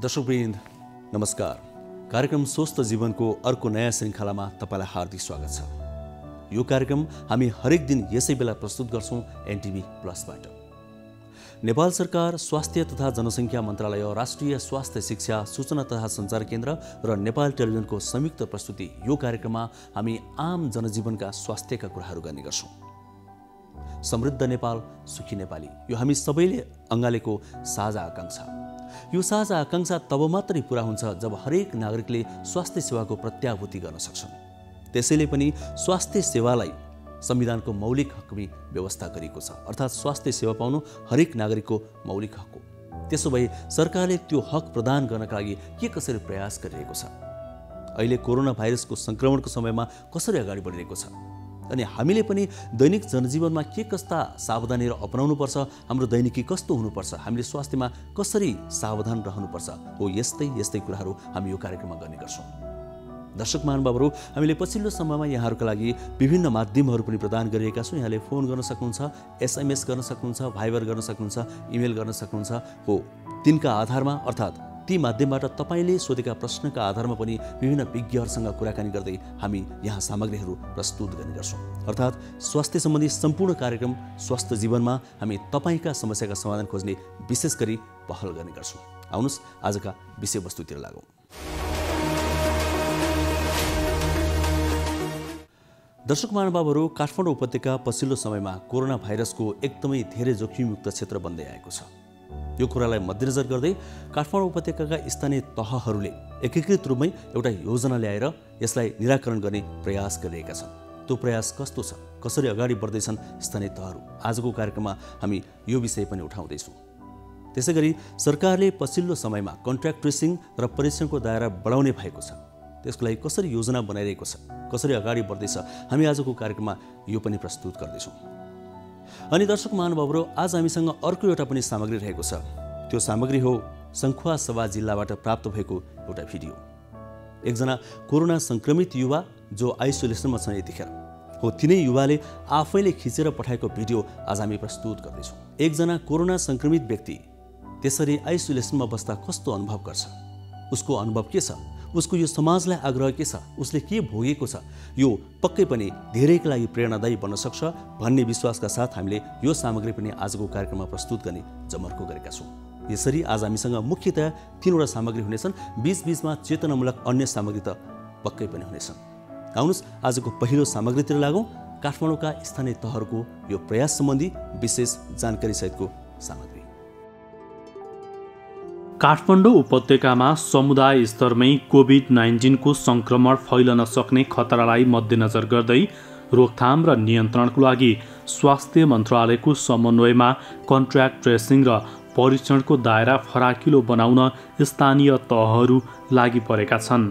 दर्शकवृन्द नमस्कार। कार्यक्रम स्वस्थ जीवनको अर्को नयाँ श्रृङ्खलामा तपाईलाई हार्दिक स्वागत छ। यो कार्यक्रम हामी हरेक दिन यसै बेला प्रस्तुत गर्छौं एनटिभी प्लसबाट। नेपाल सरकार स्वास्थ्य तथा जनसङ्ख्या मन्त्रालय, राष्ट्रिय स्वास्थ्य शिक्षा सूचना तथा सञ्चार केन्द्र र नेपाल टेलिभिजनको संयुक्त प्रस्तुति यो कार्यक्रममा हामी आम जनजीवनका स्वास्थ्यका कुराहरू गर्ने गर्छौं। समृद्ध नेपाल, सुखी नेपाली यो हामी सबैले अँगालेको साझा आकांक्षा। यो साझा आकांक्षा तब मात्रै पूरा हुन्छ जब हरेक नागरिकले स्वास्थ्य सेवाको प्रत्याभूति गर्न सक्छन्। त्यसैले पनि स्वास्थ्य सेवालाई संविधानको मौलिक हकमी व्यवस्था गरिएको छ, अर्थात् स्वास्थ्य सेवा पाउनु हरेक नागरिकको मौलिक हक हो। त्यसो भए सरकारले त्यो हक प्रदान गर्नका लागि के कसरी प्रयास गरिरहेको छ, अहिले कोरोना भाइरसको संक्रमणको समयमा कसरी अगाडि बढिरहेको छ, अनि हामीले पनि दैनिक जनजीवनमा के कस्ता सावधानीहरू अपनाउनुपर्छ, हाम्रो दैनिकी कस्तो हुनुपर्छ, हामीले स्वास्थ्यमा कसरी सावधान रहनुपर्छ हो यस्तै कुराहरू हामी यो कार्यक्रममा गर्ने गर्छौँ। दर्शक महानुभावहरू, हामीले पछिल्लो समयमा यहाँहरूका लागि विभिन्न माध्यमहरू पनि प्रदान गरिएका छौँ। यहाँले फोन गर्न सक्नुहुन्छ, एसएमएस गर्न सक्नुहुन्छ, भाइबर गर्न सक्नुहुन्छ, इमेल गर्न सक्नुहुन्छ हो। तिनका आधारमा अर्थात् ती माध्यमबाट तपाईँले सोधेका प्रश्नका आधारमा पनि विभिन्न विज्ञहरूसँग कुराकानी गर्दै हामी यहाँ सामग्रीहरू प्रस्तुत गर्ने गर्छौँ। अर्थात् स्वास्थ्य सम्बन्धी सम्पूर्ण कार्यक्रम स्वस्थ जीवनमा हामी तपाईँका समस्याका समाधान खोज्ने विशेष गरी पहल गर्ने गर्छौँ। आउनुहोस् आजका विषयवस्तुतिर लागौँ। दर्शक महानुभावहरू, काठमाडौँ उपत्यका पछिल्लो समयमा कोरोना भाइरसको एकदमै धेरै जोखिमयुक्त क्षेत्र बन्दै आएको छ। यो कुरालाई मध्यनजर गर्दै काठमाडौँ उपत्यकाका स्थानीय तहहरूले एकीकृत रूपमै एउटा योजना ल्याएर यसलाई निराकरण गर्ने प्रयास गरिरहेका छन्। त्यो प्रयास कस्तो छ, कसरी अगाडि बढ्दैछन् स्थानीय तहहरू, आजको कार्यक्रममा हामी यो विषय पनि उठाउँदैछौँ। त्यसैगरी सरकारले पछिल्लो समयमा कन्ट्र्याक्ट ट्रेसिङ र परीक्षणको दायरा बढाउने भएको छ, त्यसको लागि कसरी योजना बनाइरहेको छ, कसरी अगाडि बढ्दैछ, हामी आजको कार्यक्रममा यो पनि प्रस्तुत गर्दैछौँ। अनि दर्शक महानुभावहरू, आज हामीसँग अर्को एउटा पनि सामग्री रहेको छ। त्यो सामग्री हो सङ्खुवासभा जिल्लाबाट प्राप्त भएको एउटा भिडियो। एकजना कोरोना सङ्क्रमित युवा जो आइसोलेसनमा छन् यतिखेर हो, तिनै युवाले आफैले खिचेर पठाएको भिडियो आज हामी प्रस्तुत गर्दैछौँ। एकजना कोरोना सङ्क्रमित व्यक्ति त्यसरी आइसोलेसनमा बस्दा कस्तो अनुभव गर्छ, उसको अनुभव के छ, उसको यो समाजलाई आग्रह के छ, उसले के भोगेको छ, यो पक्कै पनि धेरैका लागि प्रेरणादायी बन्न सक्छ भन्ने विश्वासका साथ हामीले यो सामग्री पनि आजको कार्यक्रममा प्रस्तुत गर्ने जमर्को गरेका छौँ। यसरी आज हामीसँग मुख्यतया 3वटा सामग्री हुनेछन्, बीचबीचमा चेतनामूलक अन्य सामग्री त पक्कै पनि हुनेछन्। आउनुहोस् आजको पहिलो सामग्रीतिर लागौँ। काठमाडौँका स्थानीय तहहरूको यो प्रयास सम्बन्धी विशेष जानकारी सहितको सामग्री। काठमाडौँ उपत्यकामा समुदाय स्तरमै कोभिड-19 को संक्रमण फैलन सक्ने खतरालाई मध्यनजर गर्दै रोकथाम र नियन्त्रणको लागि स्वास्थ्य मन्त्रालयको समन्वयमा कन्ट्र्याक्ट ट्रेसिङ र परीक्षणको दायरा फराकिलो बनाउन स्थानीय तहहरू लागि परेका छन्।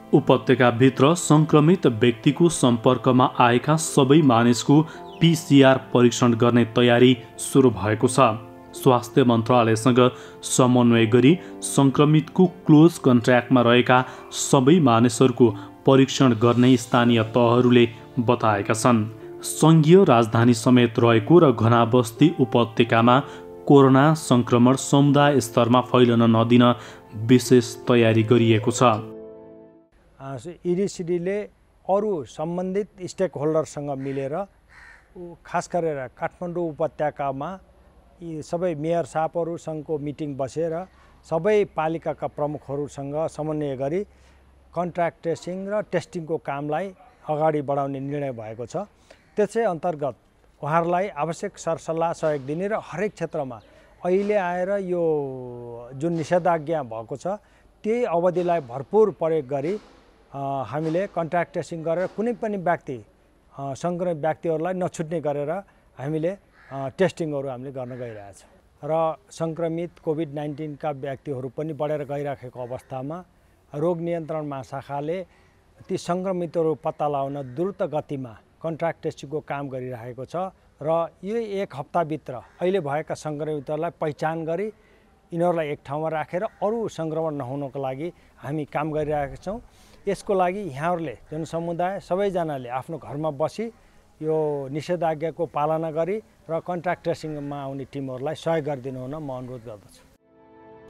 उपत्यकाभित्र संक्रमित व्यक्तिको सम्पर्कमा आएका सबै मानिसको PCR परीक्षण गर्ने तयारी सुरु भएको छ। स्वास्थ्य मन्त्रालयसँग समन्वय गरी संक्रमितको क्लोज कन्ट्र्याक्टमा रहेका सबै मानिसहरूको परीक्षण गर्ने स्थानीय तहहरूले बताएका छन्। सङ्घीय राजधानी समेत रहेको र घना बस्ती उपत्यकामा कोरोना संक्रमण समुदाय स्तरमा फैलन नदिन विशेष तयारी गरिएको छ। इडिसिडीले अरू सम्बन्धित स्टेक होल्डरसँग मिलेर खास गरेर काठमाडौँ उपत्यकामा यी सबै मेयर साहबहरूसँगको मिटिङ बसेर सबै पालिकाका प्रमुखहरूसँग समन्वय गरी कन्ट्र्याक्ट ट्रेसिङ र टेस्टिङको कामलाई अगाडि बढाउने निर्णय भएको छ। त्यसै अन्तर्गत उहाँहरूलाई आवश्यक सरसल्लाह सहयोग दिने र हरेक क्षेत्रमा अहिले आएर यो जुन निषेधाज्ञा भएको छ त्यही अवधिलाई भरपुर प्रयोग गरी हामीले कन्ट्र्याक्ट ट्रेसिङ गरेर कुनै पनि व्यक्ति सङ्क्रमित व्यक्तिहरूलाई नछुट्ने गरेर हामीले टेस्टिङहरू हामीले गर्न गइरहेछ र सङ्क्रमित कोभिड-19 का व्यक्तिहरू पनि बढेर गइराखेको अवस्थामा रोग नियन्त्रण महाशाखाले ती सङ्क्रमितहरू पत्ता लगाउन द्रुत गतिमा कन्ट्र्याक्ट टेस्टिङको काम गरिरहेको छ र यो एक हप्ताभित्र अहिले भएका सङ्क्रमितहरूलाई पहिचान गरी यिनीहरूलाई एक ठाउँमा राखेर अरू सङ्क्रमण नहुनको लागि हामी काम गरिरहेका छौँ। यसको लागि यहाँहरूले जनसमुदाय सबैजनाले आफ्नो घरमा बसी यो निषेधाज्ञाको पालना गरी र कन्ट्र्याक्ट ट्रेसिङमा आउने टिमहरूलाई सहयोग गरिदिनु हुन म अनुरोध गर्दछु।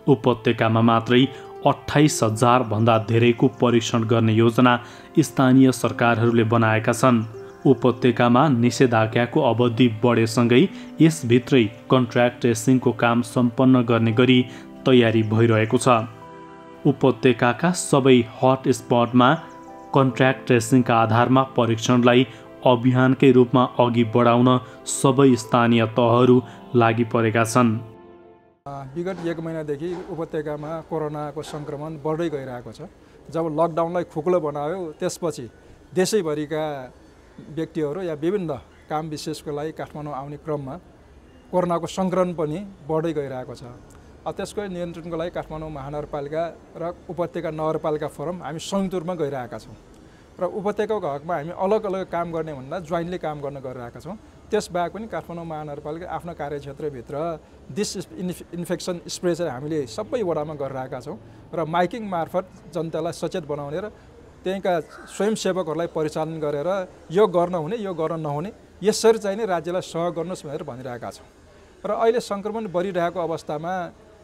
उपत्यकामा मात्रै 28,000 भन्दा धेरैको परीक्षण गर्ने योजना स्थानीय सरकारहरूले बनाएका छन्। उपत्यकामा निषेधाज्ञाको अवधि बढेसँगै यसभित्रै कन्ट्र्याक्ट ट्रेसिङको काम सम्पन्न गर्ने गरी तयारी भइरहेको छ। उपत्यकाका सबै हट स्पटमा कन्ट्र्याक्ट ट्रेसिङका आधारमा परीक्षणलाई अभियानकै रूपमा अघि बढाउन सबै स्थानीय तहहरू लागि परेका छन्। विगत 1 महिनादेखि उपत्यकामा कोरोनाको सङ्क्रमण बढ्दै गइरहेको छ। जब लकडाउनलाई खुकुलो बनायो त्यसपछि देशैभरिका व्यक्तिहरू या विभिन्न काम विशेषको लागि काठमाडौँ आउने क्रममा कोरोनाको सङ्क्रमण पनि बढ्दै गइरहेको छ। त्यसको नियन्त्रणको लागि काठमाडौँ महानगरपालिका र उपत्यका नगरपालिका फोरम हामी संयुक्त रूपमा गइरहेका छौँ र उपत्यकाको हकमा हामी अलग अलग काम गर्ने भन्दा जोइन्टली काम गर्न गइरहेका छौँ। त्यसबाहेक पनि काठमाडौँ महानगरपालिका आफ्नो कार्यक्षेत्रभित्र डिसइन्फेक्सन स्प्रे चाहिँ हामीले सबै वडामा गरिरहेका छौँ र माइकिङ मार्फत जनतालाई सचेत बनाउने र त्यहीँका स्वयंसेवकहरूलाई परिचालन गरेर यो गर्न हुने यो गर्न नहुने यसरी चाहिँ नै राज्यलाई सहयोग गर्नुहोस् भनेर भनिरहेका छौँ। र अहिले सङ्क्रमण बढिरहेको अवस्थामा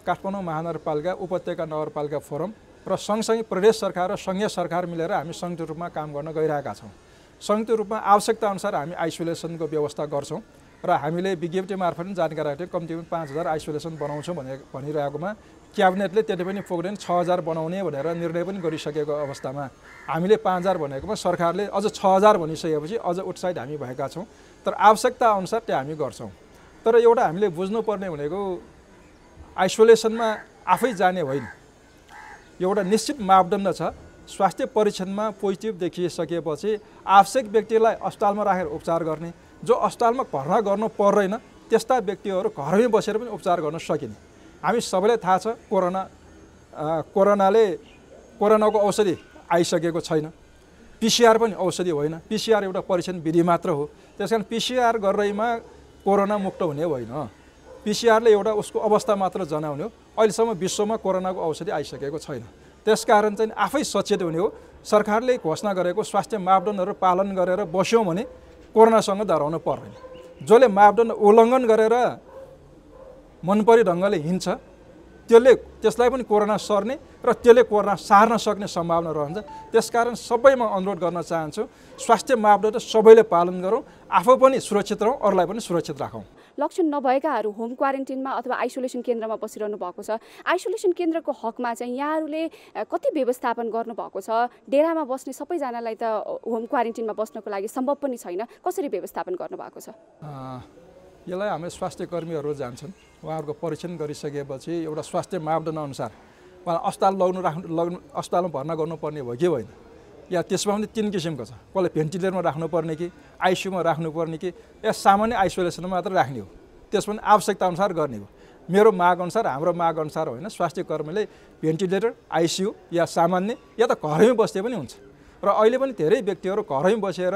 काठमाडौँ महानगरपालिका उपत्यका नगरपालिका फोरम र सँगसँगै प्रदेश सरकार र सङ्घीय सरकार मिलेर हामी संयुक्त रूपमा काम गर्न गइरहेका छौँ। संयुक्त रूपमा आवश्यकता अनुसार हामी आइसोलेसनको व्यवस्था गर्छौँ र हामीले विज्ञप्ति मार्फत पनि जानकारी राखेको कम्तीमा 5,000 आइसोलेसन बनाउँछौँ भनिरहेकोमा क्याबिनेटले त्यति पनि पुग्दैन 6,000 बनाउने भनेर निर्णय पनि गरिसकेको अवस्थामा हामीले 5,000 भनेकोमा सरकारले अझ 6,000 भनिसकेपछि अझ उत्साहित हामी भएका छौँ। तर आवश्यकता अनुसार त्यो हामी गर्छौँ। तर एउटा हामीले बुझ्नुपर्ने भनेको आइसोलेसनमा आफै जाने होइन। एउटा निश्चित मापदण्ड छ। स्वास्थ्य परीक्षणमा पोजिटिभ देखिसकेपछि आवश्यक व्यक्तिलाई अस्पतालमा राखेर उपचार गर्ने, जो अस्पतालमा भर्ना गर्नु पर्दैन त्यस्ता व्यक्तिहरू घरमै बसेर पनि उपचार गर्न सकिने। हामी सबैलाई थाहा छ कोरोनाको औषधि आइसकेको छैन। पिसिआर पनि औषधि होइन। पिसिआर एउटा परीक्षण विधि मात्र हो। त्यसकारण पिसिआर गर्दैमा कोरोना मुक्त हुने होइन। पिसिआरले एउटा उसको अवस्था मात्र जनाउने हो। अहिलेसम्म विश्वमा कोरोनाको औषधि आइसकेको छैन। त्यसकारण चाहिँ आफै सचेत हुने हो। सरकारले घोषणा गरेको स्वास्थ्य मापदण्डहरू पालन गरेर बस्यौँ भने कोरोनासँग डराउनु पर्दैन। जसले मापदण्ड उल्लङ्घन गरेर मनपरी ढङ्गले हिँड्छ त्यसलाई पनि कोरोना सर्ने र त्यसले कोरोना सार्न सक्ने सम्भावना रहन्छ। त्यसकारण सबैमा अनुरोध गर्न चाहन्छु, स्वास्थ्य मापदण्ड सबैले पालन गरौँ, आफू पनि सुरक्षित रहौँ, अरूलाई पनि सुरक्षित राखौँ। लक्षण नभएकाहरू होम क्वारेन्टिनमा अथवा आइसोलेसन केन्द्रमा बसिरहनु भएको छ। आइसोलेसन केन्द्रको हकमा चाहिँ यहाँहरूले कति व्यवस्थापन गर्नुभएको छ? डेरामा बस्ने सबैजनालाई त होम क्वारेन्टिनमा बस्नको लागि सम्भव पनि छैन। कसरी व्यवस्थापन गर्नुभएको छ? यसलाई हाम्रो स्वास्थ्य कर्मीहरू जान्छन्। उहाँहरूको परीक्षण गरिसकेपछि एउटा स्वास्थ्य मापदण्ड अनुसार उहाँ अस्पतालमा भर्ना गर्नुपर्ने हो कि होइन, या त्यसमा पनि 3 किसिमको छ। कसले भेन्टिलेटरमा राख्नुपर्ने कि आइसियुमा राख्नुपर्ने कि या सामान्य आइसोलेसनमा मात्र राख्ने हो। त्यसमा पनि आवश्यकता अनुसार गर्ने हो। मेरो माग अनुसार, हाम्रो माग अनुसार होइन, स्वास्थ्य कर्मीले भेन्टिलेटर, आइसियु या सामान्य या त घरमै बस्दै पनि हुन्छ। र अहिले पनि धेरै व्यक्तिहरू घरमै बसेर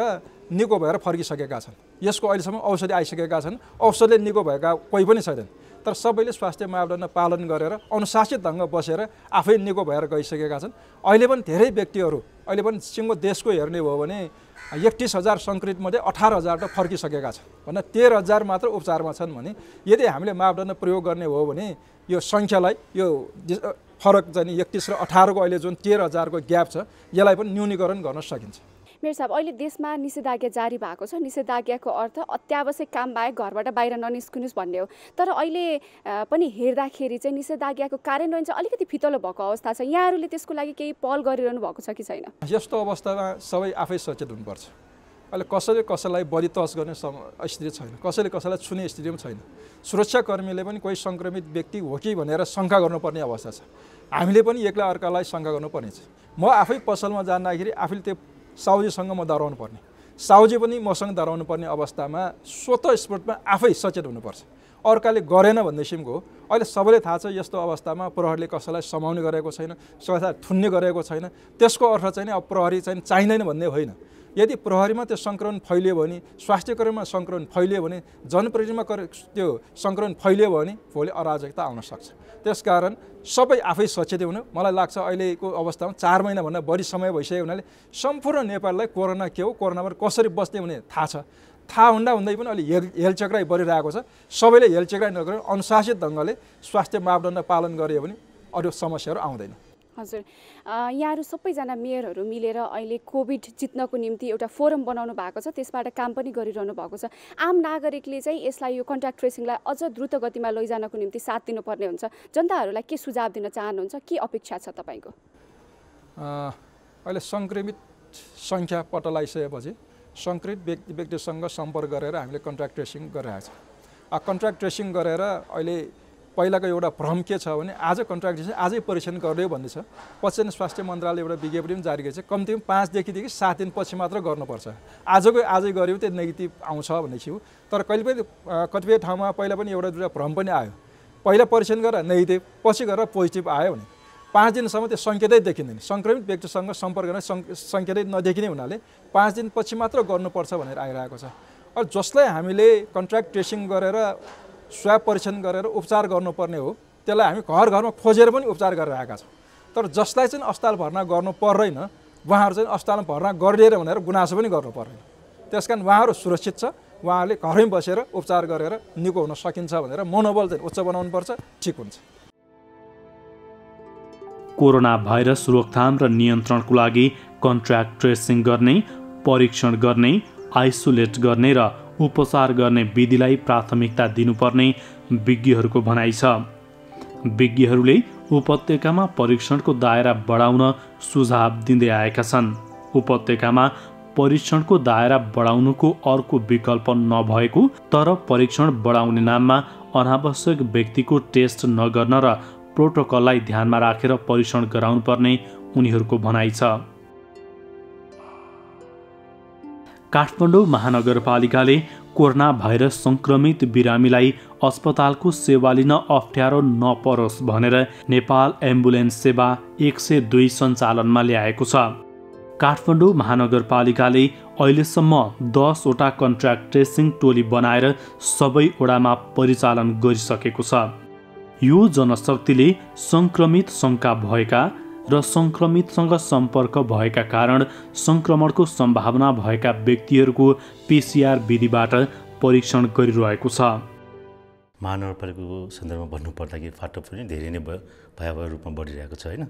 निको भएर फर्किसकेका छन्। यसको अहिलेसम्म औषधि आइसकेका छन्। औषधिले निको भएका कोही पनि छैनन्। तर सबैले स्वास्थ्य मापदण्ड पालन गरेर अनुशासित ढङ्ग बसेर आफै निको भएर गइसकेका छन्। अहिले पनि धेरै व्यक्तिहरू अहिले पनि सिङ्गो देशको हेर्ने हो भने 31,000 सङ्क्रमितमध्ये 18,000 त फर्किसकेका छन्। भन्दा 13,000 मात्र उपचारमा छन् भने यदि हामीले मापदण्ड प्रयोग गर्ने हो भने यो सङ्ख्यालाई यो फरक चाहिँ 31 र 18 को अहिले जुन 13,000 को ग्याप छ यसलाई पनि न्यूनीकरण गर्न सकिन्छ। मेयर साहब, अहिले देशमा निषेधाज्ञा जारी भएको छ। निषेधाज्ञाको अर्थ अत्यावश्यक काम बाहेक घरबाट बाहिर ननिस्किनुस् भन्ने हो। तर अहिले पनि हेर्दाखेरि चाहिँ निषेधाज्ञाको कार्यान्वयन चाहिँ अलिकति फितलो भएको अवस्था छ। यहाँहरूले त्यसको लागि केही पहल गरिरहनु भएको छ कि छैन? यस्तो अवस्थामा सबै आफै सचेत हुनुपर्छ। अहिले कसैले कसैलाई बढी टच गर्ने स्थिति छैन। कसैले कसैलाई छुने स्थिति पनि छैन। सुरक्षाकर्मीले पनि कोही सङ्क्रमित व्यक्ति हो कि भनेर शङ्का गर्नुपर्ने अवस्था छ। हामीले पनि एक्लै अर्कालाई शङ्का गर्नुपर्ने छ। म आफै पसलमा जाँदाखेरि आफैले त्यो साउजीसँग म डराउनु पर्ने, साउजी पनि मसँग डराउनु पर्ने अवस्थामा स्वतः स्फूर्तमा आफै सचेत हुनुपर्छ। अर्काले गरेन भन्ने किसिमको हो। अहिले सबैले थाहा छ यस्तो अवस्थामा प्रहरीले कसैलाई समाउने गरेको छैन, कसैलाई थुन्ने गरेको छैन। त्यसको अर्थ चाहिँ अब प्रहरी चाहिँ चाहिँदैन भन्ने होइन। यदि प्रहरीमा त्यो सङ्क्रमण फैलियो भने, स्वास्थ्य कर्मीमा सङ्क्रमण फैलियो भने, जनप्रतिनिधिमा त्यो सङ्क्रमण फैलियो भने भोलि अराजकता आउन सक्छ। त्यसकारण सबै आफै सचेत हुनु। मलाई लाग्छ अहिलेको अवस्थामा 4 महिनाभन्दा बढी समय भइसक्यो हुनाले सम्पूर्ण नेपाललाई कोरोना के हो, कोरोनाबाट कसरी बस्ने भन्ने थाहा छ। थाहा हुँदै पनि अलि हेलचक्राइ बढिरहेको छ। सबैले हेलचक्राइ नगरेर अनुशासित ढङ्गले स्वास्थ्य मापदण्ड पालन गर्यो भने अरू समस्याहरू आउँदैन। हजुर, यहाँहरू सबैजना मेयरहरू मिलेर अहिले कोभिड जित्नको निम्ति एउटा फोरम बनाउनु भएको छ, त्यसबाट काम पनि गरिरहनु भएको छ। आम नागरिकले चाहिँ यसलाई यो कन्ट्याक्ट ट्रेसिङलाई अझ द्रुत गतिमा लैजानको निम्ति साथ दिनुपर्ने हुन्छ। जनताहरूलाई के सुझाव दिन चाहनुहुन्छ, के अपेक्षा छ तपाईँको? अहिले सङ्क्रमित सङ्ख्या पत्ता लगाइसकेपछि सङ्क्रमित व्यक्तिसँग सम्पर्क गरेर हामीले कन्ट्याक्ट ट्रेसिङ गरिरहेको छ। कन्ट्याक्ट ट्रेसिङ गरेर अहिले पहिलाको एउटा भ्रम के छ भने आज कन्ट्याक्ट ट्रेसिङ आजै परीक्षण गर्ने भन्ने छ। पछि स्वास्थ्य मन्त्रालयले एउटा विज्ञप्ति पनि जारी गरेको छ, कम्तीमा 5 देखि 7 दिनपछि मात्र गर्नुपर्छ। आजै गऱ्यो त्यो नेगेटिभ आउँछ भन्ने थियो। तर कहिले पनि कतिपय ठाउँमा पहिला पनि एउटा दुईवटा भ्रम पनि आयो, पहिला परीक्षण गरेर नेगेटिभ पछि गरेर पोजिटिभ आयो भने 5 दिनसम्म त्यो सङ्केतै देखिँदैन। सङ्क्रमित व्यक्तिसँग सम्पर्क गर्ने सङ्केतै नदेखिने हुनाले 5 दिनपछि मात्र गर्नुपर्छ भनेर आइरहेको छ। अब जसलाई हामीले कन्ट्याक्ट ट्रेसिङ गरेर स्वाब परीक्षण गरेर उपचार गर्नुपर्ने हो त्यसलाई हामी घरमा खोजेर पनि उपचार गरिरहेका छौँ। तर जसलाई चाहिँ अस्पताल भर्ना गर्नु पर्दैन उहाँहरू चाहिँ अस्पतालमा भर्ना गरिदिएर भनेर गुनासो पनि गर्नु पर्दैन। त्यस कारण उहाँहरू सुरक्षित छ, उहाँहरूले घरमै बसेर उपचार गरेर निको हुन सकिन्छ भनेर मनोबल चाहिँ उच्च बनाउनुपर्छ, ठिक हुन्छ। कोरोना भाइरस रोकथाम र नियन्त्रणको लागि कन्ट्याक्ट ट्रेसिङ गर्ने, परीक्षण गर्ने, आइसोलेट गर्ने र उपचार गर्ने विधिलाई प्राथमिकता दिनुपर्ने विज्ञहरूको भनाइ छ। विज्ञहरूले उपत्यकामा परीक्षणको दायरा बढाउन सुझाव दिँदै आएका छन्। उपत्यकामा परीक्षणको दायरा बढाउनुको अर्को विकल्प नभएको तर परीक्षण बढाउने नाममा अनावश्यक व्यक्तिको टेस्ट नगर्न र प्रोटोकललाई ध्यानमा राखेर परीक्षण गराउनुपर्ने उनीहरूको भनाइ छ। काठमाडौँ महानगरपालिकाले कोरोना भाइरस सङ्क्रमित बिरामीलाई अस्पतालको सेवा लिन अप्ठ्यारो नपरोस् भनेर नेपाल एम्बुलेन्स सेवा 102 सञ्चालनमा ल्याएको छ। काठमाडौँ महानगरपालिकाले अहिलेसम्म 10 वटा कन्ट्याक्ट ट्रेसिङ टोली बनाएर सबै वडामा परिचालन गरिसकेको छ। यो जनशक्तिले सङ्क्रमित शङ्का भएका र सङ्क्रमितसँग सम्पर्क भएका कारण सङ्क्रमणको सम्भावना भएका व्यक्तिहरूको PCR विधिबाट परीक्षण गरिरहेको छ। महानगरपालिकाको सन्दर्भमा भन्नुपर्दाखेरि फाटो पनि धेरै नै भयावह रूपमा बढिरहेको छ होइन।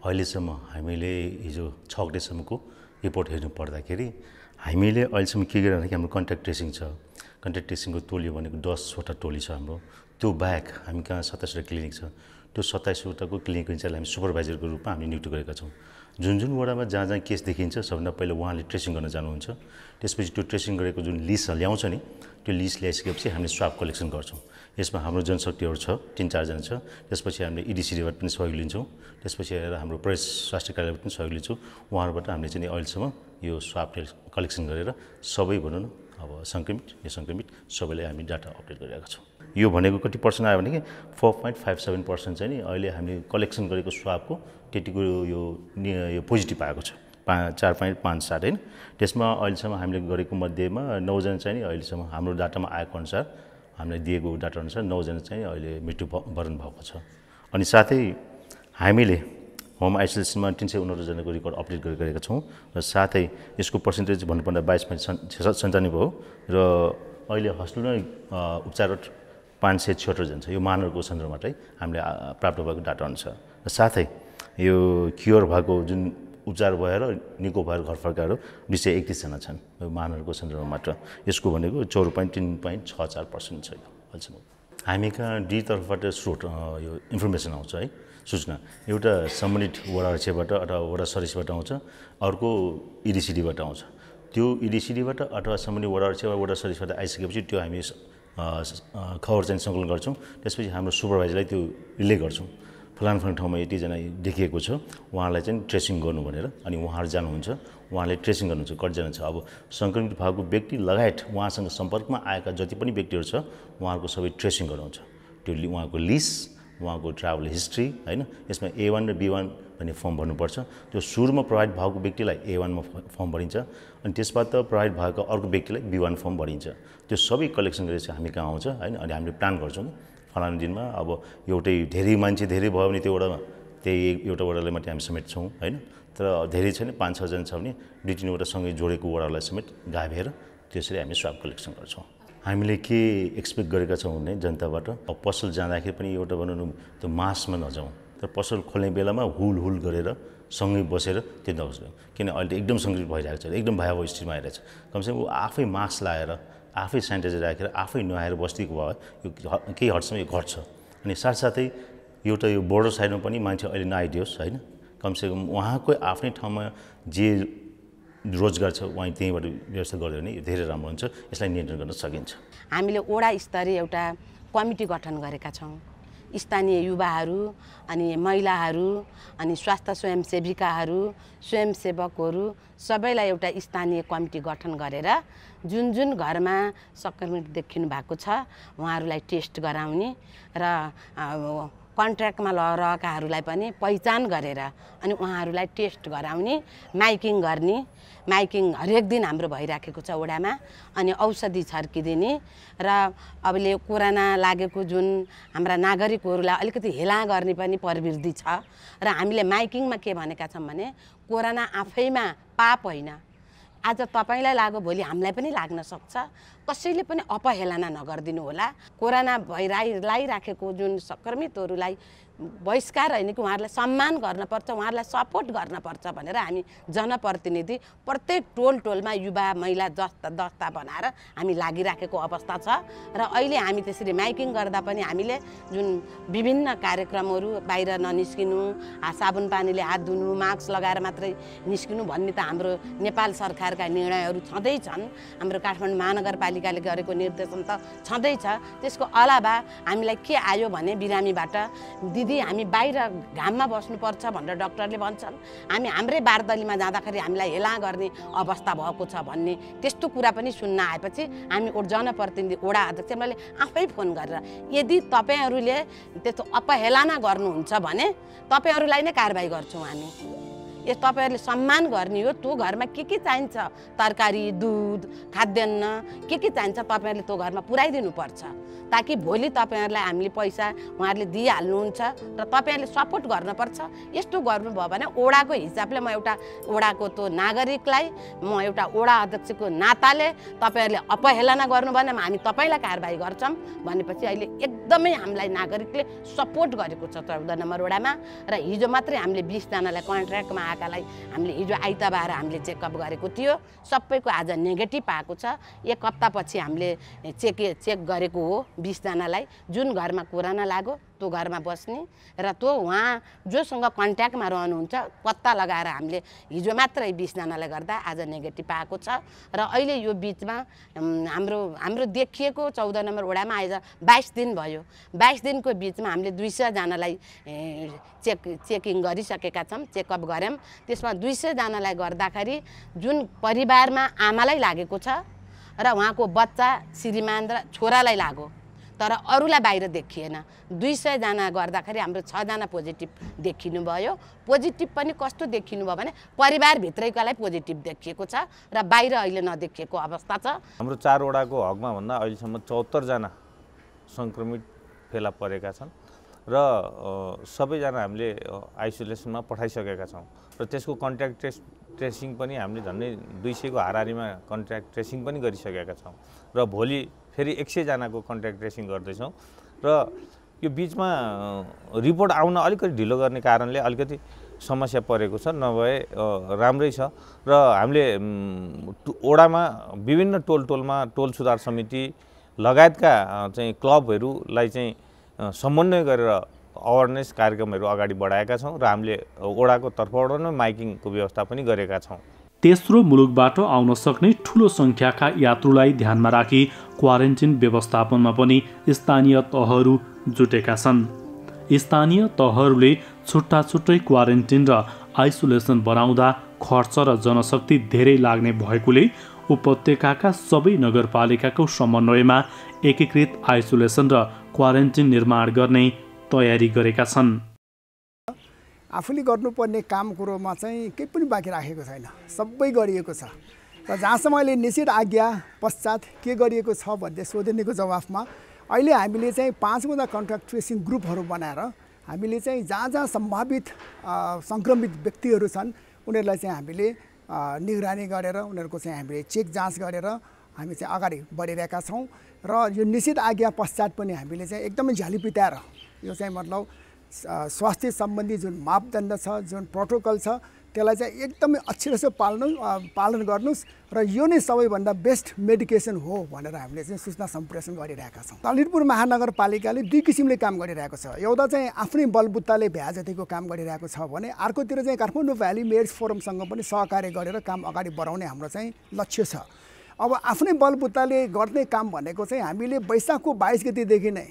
अहिलेसम्म हामीले हिजो 6 गतेसम्मको रिपोर्ट हेर्नु पर्दाखेरि हामीले अहिलेसम्म के गरिरहेको हाम्रो कन्ट्याक्ट ट्रेसिङ छ। कन्ट्याक्ट ट्रेसिङको टोली भनेको 10 वटा टोली छ हाम्रो। त्यो बाहेक हामी कहाँ 27 वटा क्लिनिक छ। त्यो 27 वटाको क्लिनिक चाहिँ हामी सुपरभाइजरको रूपमा हामी नियुक्त गरेका छौँ। जुन वडामा जहाँ केस देखिन्छ सबभन्दा पहिला उहाँले ट्रेसिङ गर्न जानुहुन्छ। त्यसपछि त्यो ट्रेसिङ गरेको जुन लिस्ट ल्याउँछ नि त्यो लिस्ट ल्याइसकेपछि हामीले स्वाब कलेक्सन गर्छौँ। यसमा हाम्रो जनशक्तिहरू छ, 3-4 जना छ। त्यसपछि हामीले EDCबाट पनि सहयोग लिन्छौँ। त्यसपछि आएर हाम्रो प्रदेश स्वास्थ्य कार्यालयबाट पनि सहयोग लिन्छौँ। उहाँहरूबाट हामीले चाहिँ अहिलेसम्म यो स्वाब कलेक्सन गरेर सबै भनौँ न अब सङ्क्रमित सबैलाई हामी डाटा अपडेट गरिरहेका छौँ। यो भनेको कति पर्सेन्ट आयो भने 4.57% चाहिँ नि अहिले हामीले कलेक्सन गरेको स्वाबको त्यतिको यो पोजिटिभ आएको छ। 4.57 होइन। त्यसमा अहिलेसम्म हामीले गरेको मध्येमा 9 जना चाहिँ अहिलेसम्म हाम्रो डाटामा आएको अनुसार हामीलाई दिएको डाटा अनुसार 9 जना चाहिँ अहिले मृत्युवरण भएको छ। अनि साथै हामीले होम आइसोलेसनमा 369 जनाको रेकर्ड अपडेट गरिरहेका छौँ र साथै यसको पर्सेन्टेज भन्नुपर्दा 22.97 भयो र अहिले हस्पिटलमा उपचाररत 576 जना छ। यो महानगरको सन्दर्भमा चाहिँ हामीले प्राप्त भएको डाटा अनुसार र साथै यो क्योर भएको जुन उपचार भएर निको भएर घर फर्काएर 231 जना छन् यो महानगरको सन्दर्भमा मात्र। यसको भनेको 4.3.64% छ अहिलेसम्म। हामी कहाँ दुई तर्फबाट स्रोत यो इन्फर्मेसन आउँछ है, सूचना। एउटा सम्बन्धित वडा अध्यक्षबाट अथवा वडा सदस्यबाट आउँछ, अर्को EDCDबाट आउँछ। त्यो EDCDबाट अथवा सम्बन्धित वडा अध्यक्ष वा वडा सदस्यबाट आइसकेपछि त्यो हामी खबर चाहिँ सङ्कलन गर्छौँ। त्यसपछि हाम्रो सुपरभाइजरलाई त्यो रिले गर्छौँ। फलान ठाउँमा यतिजना देखिएको छ, उहाँलाई चाहिँ ट्रेसिङ गर्नु भनेर। अनि उहाँहरू जानुहुन्छ, उहाँले ट्रेसिङ गर्नुहुन्छ कतिजना छ। अब सङ्क्रमित भएको व्यक्ति लगायत उहाँसँग सम्पर्कमा आएका जति पनि व्यक्तिहरू छ उहाँहरूको सबै ट्रेसिङ गर्नुहुन्छ। त्यो उहाँको लिस्ट, उहाँको ट्राभल हिस्ट्री होइन। यसमा A1 र B1 भन्ने फर्म भर्नुपर्छ। त्यो सुरुमा प्रभावित भएको व्यक्तिलाई A1 मा फर्म भरिन्छ अनि त्यसबाट प्रभावित भएको अर्को व्यक्तिलाई B1 फर्म भरिन्छ। त्यो सबै कलेक्सन गरेपछि हामी कहाँ आउँछ होइन। अनि हामीले प्लान गर्छौँ फलानु दिनमा अब एउटै धेरै मान्छे धेरै भयो भने त्यो वडामा त्यही एउटा वडालाई मात्रै हामी समेट्छौँ होइन। तर धेरै छैन 5-6 जना छ भने 2-3 वटा सँगै जोडेको वडालाई समेत गाभेर त्यसरी हामी स्वाब कलेक्सन गर्छौँ। हामीले के एक्सपेक्ट गरेका छौँ भने जनताबाट अब पसल जाँदाखेरि पनि एउटा भनौँ त्यो मासमा नजाउँ, तर पसल खोल्ने बेलामा हुल गरेर सँगै बसेर त्यो नहोस् किन अहिले एकदम सङ्कट भइरहेको छ एकदम भयावह स्थितिमा आइरहेको छ कमसेकम ऊ आफै मास्क लगाएर आफै सेनिटाइजर राखेर आफै नुहाएर बस्तीको भए यो केही हदसम्म यो घट्छ अनि साथसाथै एउटा यो बोर्डर साइडमा पनि मान्छे अहिले नआइदियोस् होइन कमसेकम उहाँकै आफ्नै ठाउँमा जे रोजगार छ उहाँ त्यहीँबाट व्यवस्था गरिदियो भने धेरै राम्रो हुन्छ यसलाई नियन्त्रण गर्न सकिन्छ हामीले वडा स्तरीय एउटा कमिटी गठन गरेका छौँ स्थानीय युवाहरू अनि महिलाहरू अनि स्वास्थ्य स्वयंसेविकाहरू स्वयंसेवकहरू सबैलाई एउटा स्थानीय कमिटी गठन गरेर जुन घरमा सङ्क्रमित देखिनु भएको छ उहाँहरूलाई टेस्ट गराउने र कन्ट्र्याक्टमा रहेकाहरूलाई पनि पहिचान गरेर अनि उहाँहरूलाई टेस्ट गराउने माइकिङ गर्ने माइकिङ हरेक दिन हाम्रो भइराखेको छ वडामा अनि औषधि छर्किदिने र अबले कोरोना लागेको जुन हाम्रा नागरिकहरूलाई अलिकति हेला गर्ने पनि प्रवृत्ति छ र हामीले माइकिङमा के भनेका छौँ भने कोरोना आफैमा पाप होइन आज तपाईलाई लाग्यो भोलि हामीलाई पनि लाग्न सक्छ कसैले पनि अपहेलना नगर्दिनु होला कोरोना भइराखेको जुन सङ्क्रमितहरूलाई बहिष्कार होइन कि उहाँहरूलाई सम्मान गर्नुपर्छ उहाँहरूलाई सपोर्ट गर्नुपर्छ भनेर हामी जनप्रतिनिधि प्रत्येक टोलमा युवा महिला दस्ता बनाएर हामी लागिराखेको अवस्था छ र अहिले हामी त्यसरी माइकिङ गर्दा पनि हामीले जुन विभिन्न कार्यक्रमहरू बाहिर ननिस्किनु साबुन पानीले हात धुनु मास्क लगाएर मात्रै निस्किनु भन्ने त हाम्रो नेपाल सरकारका निर्णयहरू छँदैछन् हाम्रो काठमाडौँ महानगरपालिकाले गरेको निर्देशन त छँदैछ त्यसको अलावा हामीलाई के आयो भने बिरामीबाट दिदी हामी बाहिर घाममा बस्नुपर्छ भनेर डाक्टरले भन्छन् हामी हाम्रै बारदलीमा जाँदाखेरि हामीलाई हेला गर्ने अवस्था भएको छ भन्ने त्यस्तो कुरा पनि सुन्न आएपछि हामी जनप्रतिनिधि वडा अध्यक्षले आफै फोन गरेर यदि तपाईहरूले त्यस्तो अपहेलना गर्नुहुन्छ भने तपाईहरूलाई नै कारबाही गर्छौँ हामी यो तपाईहरूले सम्मान गर्ने हो त्यो घरमा के चाहिन्छ तरकारी दूध खाद्यान्न के चाहिन्छ तपाईहरूले त्यो घरमा पुर्याइदिनु पर्छ ताकि भोलि तपाईहरूलाई हामीले पैसा उहाँहरूले दिइहाल्नुहुन्छ र तपाईहरूले सपोर्ट गर्नुपर्छ यस्तो गर्नुभयो भने वडाको हिसाबले म एउटा वडाको त्यो नागरिकलाई म एउटा वडा अध्यक्षको नाताले तपाईहरूले अपहेलना गर्नु भने हामी तपाईलाई कारबाही गर्छौँ भनेपछि अहिले एकदमै हामीलाई नागरिकले सपोर्ट गरेको छ 14 नम्बर वडामा र हिजो मात्रै हामीले 20 जनालाई कन्ट्र्याक्टमा आएकालाई हामीले हिजो आइतबार हामीले चेकअप गरेको थियो सबैको आज नेगेटिभ आएको छ एक हप्तापछि हामीले चेक गरेको हो 20 जनालाई जुन घरमा कोरोना लाग्यो त्यो घरमा बस्ने र त्यो उहाँ जोसँग कन्ट्याक्टमा रहनुहुन्छ पत्ता लगाएर हामीले हिजो मात्रै 20 जनालाई गर्दा आज नेगेटिभ आएको छ र अहिले यो बीचमा हाम्रो देखिएको 14 नम्बर वडामा आज 22 दिन भयो 22 दिनको बीचमा हामीले 200 जनालाई चेकिङ गरिसकेका छौँ चेकअप गर्यौं त्यसमा 200 जनालाई गर्दाखेरि जुन परिवारमा आमालाई लागेको छ र उहाँको बच्चा श्रीमान र छोरालाई लाग्यो तर अरूलाई बाहिर देखिएन 200 जना गर्दाखेरि हाम्रो 6 जना पोजिटिभ देखिनु भयो पोजिटिभ पनि कस्तो देखिनु भयो भने परिवारभित्रैकालाई पोजिटिभ देखिएको छ र बाहिर अहिले नदेखिएको अवस्था छ हाम्रो 4 वडाको हकमा भन्दा अहिलेसम्म 74 जना संक्रमित फेला परेका छन् र सबैजना हामीले आइसोलेसनमा पठाइसकेका छौँ र त्यसको कन्ट्याक्ट ट्रेसिङ पनि हामीले झन्डै 200 को हाराहारीमा कन्ट्याक्ट ट्रेसिङ पनि गरिसकेका छौँ र भोलि फेरि 100 जनाको कन्ट्याक्ट ट्रेसिङ गर्दैछौँ र यो बीचमा रिपोर्ट आउन अलिकति ढिलो गर्ने कारणले अलिकति समस्या परेको छ नभए राम्रै छ र हामीले वडामा विभिन्न टोलमा टोल सुधार समिति लगायतका चाहिँ क्लबहरूलाई चाहिँ समन्वय गरेर अवेरनेस कार्यक्रमहरू अगाडि बढाएका छौँ र हामीले वडाको तर्फबाट नै माइकिङको व्यवस्था पनि गरेका छौँ तेस्रो मुलुकबाट आउन सक्ने ठूलो संख्याका यात्रुलाई ध्यानमा राखी क्वारेन्टिन व्यवस्थापनमा पनि स्थानीय तहहरू जुटेका छन् स्थानीय तहहरूले छुट्टै क्वारेन्टिन र आइसोलेसन बनाउँदा खर्च र जनशक्ति धेरै लाग्ने भएकोले उपत्यकाका सबै नगरपालिकाको समन्वयमा एकीकृत आइसोलेसन र क्वारेन्टिन निर्माण गर्ने तयारी गरेका छन् आफूले गर्नुपर्ने काम कुरोमा चाहिँ केही पनि बाँकी राखेको छैन सबै गरिएको छ र जहाँसम्म अहिले निश्चित आज्ञा पश्चात के गरिएको छ भन्ने सोधिनेको जवाफमा अहिले हामीले चाहिँ 5 वटा कन्ट्याक्ट ट्रेसिङ ग्रुपहरू बनाएर हामीले चाहिँ जहाँ सम्भावित सङ्क्रमित व्यक्तिहरू छन् उनीहरूलाई चाहिँ हामीले निगरानी गरेर उनीहरूको चाहिँ हामीले चेक जाँच गरेर हामी चाहिँ अगाडि बढिरहेका छौँ र यो निश्चित आज्ञा पश्चात पनि हामीले चाहिँ एकदमै झ्याली पिटाएर यो चाहिँ मतलब स्वास्थ्य सम्बन्धी जुन मापदण्ड छ, जुन प्रोटोकल छ, त्यसलाई चाहिँ एकदमै अच्छी पालन गर्नुहोस् र यो नै सबैभन्दा बेस्ट मेडिकेसन हो भनेर हामीले चाहिँ सूचना सम्प्रेषण गरिरहेका छौँ। ललितपुर महानगरपालिकाले दुई किसिमले काम गरिरहेको छ। एउटा चाहिँ आफ्नै बलबुत्ताले भ्या जतिको काम गरिरहेको छ भने अर्कोतिर चाहिँ काठमाडौँ भ्याली मेयर्स फोरमसँग पनि सहकार्य गरेर काम अगाडि बढाउने हाम्रो चाहिँ लक्ष्य छ। अब आफ्नै बलबुत्ताले गर्ने काम भनेको चाहिँ हामीले वैशाखको 22 गतिदेखि नै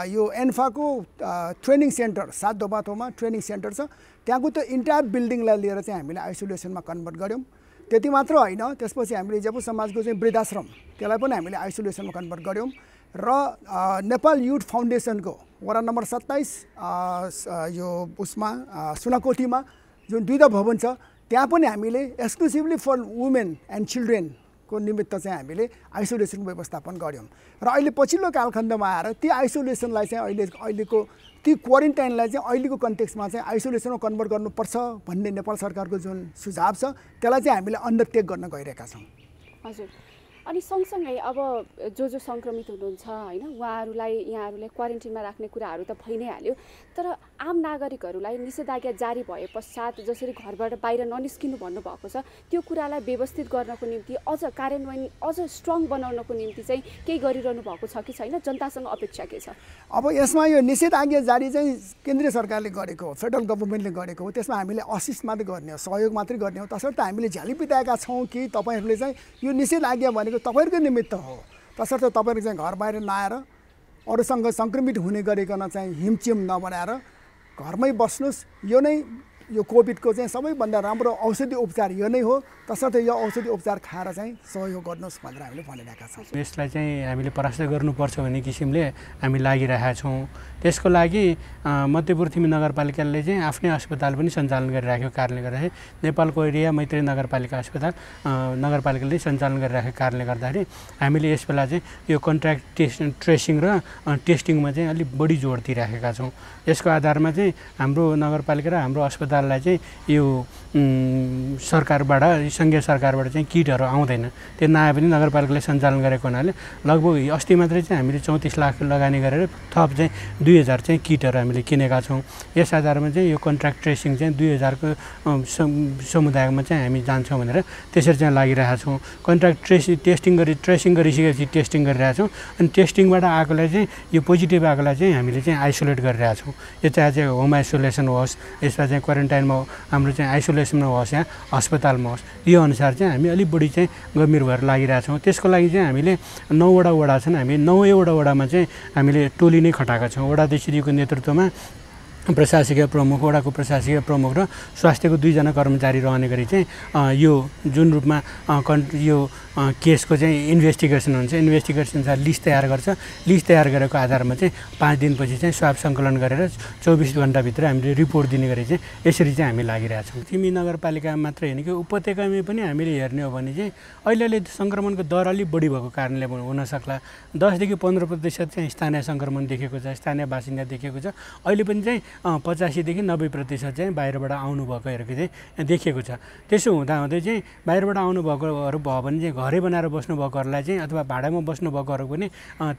यो एन्फाको ट्रेनिङ सेन्टर 7 दोबाथोमा ट्रेनिङ सेन्टर छ, त्यहाँको त्यो इन्टायर बिल्डिङलाई लिएर चाहिँ हामीले आइसोलेसनमा कन्भर्ट गऱ्यौँ। त्यति मात्र होइन, त्यसपछि हामीले जेपु समाजको चाहिँ वृद्धाश्रम त्यसलाई पनि हामीले आइसोलेसनमा कन्भर्ट गऱ्यौँ र नेपाल युथ फाउन्डेसनको वडा नम्बर 27 यो उसमा सुनाकोठीमा जुन दुईवटा भवन छ त्यहाँ पनि हामीले exclusively for women and children को निमित्त चाहिँ हामीले आइसोलेसनको व्यवस्थापन गऱ्यौँ र अहिले पछिल्लो कालखण्डमा आएर ती आइसोलेसनलाई चाहिँ अहिलेको ती क्वारेन्टाइनलाई चाहिँ अहिलेको कन्टेक्स्टमा चाहिँ आइसोलेसनमा कन्भर्ट गर्नुपर्छ भन्ने नेपाल सरकारको जुन सुझाव छ त्यसलाई चाहिँ हामीले अन्डरटेक गर्न गइरहेका छौँ। हजुर, अनि सँगसँगै अब जो सङ्क्रमित हुनुहुन्छ होइन उहाँहरूलाई यहाँहरूले क्वारेन्टिनमा राख्ने कुराहरू त भइ नै हाल्यो, तर आम नागरिकहरूलाई निषेधाज्ञा जारी भए पश्चात जसरी घरबाट बाहिर ननिस्किनु भन्नुभएको छ त्यो कुरालाई व्यवस्थित गर्नको निम्ति अझ कार्यान्वयन अझ स्ट्रङ बनाउनको निम्ति चाहिँ केही गरिरहनु भएको छ कि छैन? जनतासँग अपेक्षा के छ? अब यसमा यो निषेधाज्ञा जारी चाहिँ केन्द्रीय सरकारले गरेको हो, फेडरल गभर्मेन्टले गरेको हो, त्यसमा हामीले असिस्ट मात्रै गर्ने हो, सहयोग मात्रै गर्ने हो। तसर्थ हामीले झ्याली पिताएका छौँ कि तपाईँहरूले चाहिँ यो निषेधाज्ञा भनेको तपाईँहरूको निमित्त हो, तसर्थ तपाईँहरू चाहिँ घर बाहिर नआएर अरूसँग सङ्क्रमित हुने गरिकन चाहिँ हिमचिम नबनाएर घरमै बस्नुहोस्। यो नै यो कोभिडको चाहिँ सबैभन्दा राम्रो औषधि उपचार यो नै हो, तसर्थ यो औषधि उपचार खाएर चाहिँ सहयोग गर्नुहोस् भनेर हामीले भनिरहेका छौँ। यसलाई चाहिँ हामीले परास्त गर्नुपर्छ भन्ने किसिमले हामी लागिरहेका छौँ। त्यसको लागि मध्यपूर्वी नगरपालिकाले चाहिँ आफ्नै अस्पताल पनि सञ्चालन गरिराखेको कारणले गर्दाखेरि नेपालको एरिया मैत्री नगरपालिका अस्पताल नगरपालिकाले सञ्चालन गरिराखेको कारणले गर्दाखेरि हामीले यसबेला चाहिँ यो कन्ट्र्याक्ट ट्रेसिङ र टेस्टिङमा चाहिँ अलिक बढी जोड दिइराखेका छौँ। यसको आधारमा चाहिँ हाम्रो नगरपालिका र हाम्रो अस्पताललाई चाहिँ यो सरकारबाट सङ्घीय सरकारबाट चाहिँ किटहरू आउँदैन, त्यो नआए पनि नगरपालिकाले सञ्चालन गरेको हुनाले लगभग अस्ति मात्रै चाहिँ हामीले 34 लाख लगानी गरेर थप चाहिँ 2000 चाहिँ किटहरू हामीले किनेका छौँ। यस आधारमा चाहिँ यो कन्ट्र्याक्ट ट्रेसिङ चाहिँ 2000 को समुदायमा चाहिँ हामी जान्छौँ भनेर त्यसरी चाहिँ लागिरहेका छौँ। कन्ट्र्याक्ट ट्रेसिङ गरिसकेपछि टेस्टिङ गरिरहेका छौँ अनि टेस्टिङबाट आएकोलाई चाहिँ यो पोजिटिभ आएकोलाई चाहिँ हामीले चाहिँ आइसोलेट गरिरहेका छौँ। यो चाहिँ होम आइसोलेसन होस्, यसमा चाहिँ क्वारेन्टाइनमा हाम्रो चाहिँ आइसोलेसनमा होस् या अस्पतालमा होस्, यो अनुसार चाहिँ हामी अलिक बढी चाहिँ गम्भीर भएर लागिरहेछौँ। त्यसको लागि चाहिँ हामीले 9वटा वडा छन्, हामी 9वटा वडामा चाहिँ हामीले टोली नै खटाएका छौँ। वडाध्यक्षको नेतृत्वमा प्रशासकीय प्रमुख, वडाको प्रशासकीय प्रमुख र स्वास्थ्यको 2 जना कर्मचारी रहने गरी चाहिँ यो जुन रूपमा यो केसको चाहिँ इन्भेस्टिगेसन हुन्छ, इन्भेस्टिगेसन लिस्ट तयार गर्छ, लिस्ट तयार गरेको आधारमा चाहिँ 5 दिनपछि चाहिँ स्वाब सङ्कलन गरेर 24 घण्टाभित्र हामीले रिपोर्ट दिने गरी चाहिँ यसरी चाहिँ हामी लागिरहेछौँ। तिमी नगरपालिका मात्रै होइन कि उपत्यकामै पनि हामीले हेर्ने हो भने चाहिँ अहिले सङ्क्रमणको दर अलिक बढी भएको कारणले हुनसक्ला 10 देखि 15% चाहिँ स्थानीय सङ्क्रमण देखेको छ, स्थानीय बासिन्दा देखेको छ। अहिले पनि चाहिँ 85 देखि 90% चाहिँ बाहिरबाट आउनुभएकोहरूको चाहिँ देखेको छ। त्यसो हुँदाहुँदै चाहिँ बाहिरबाट आउनुभएकोहरू भयो भने चाहिँ घरै बनाएर बस्नुभएकोहरूलाई चाहिँ अथवा भाडामा बस्नुभएकोहरू पनि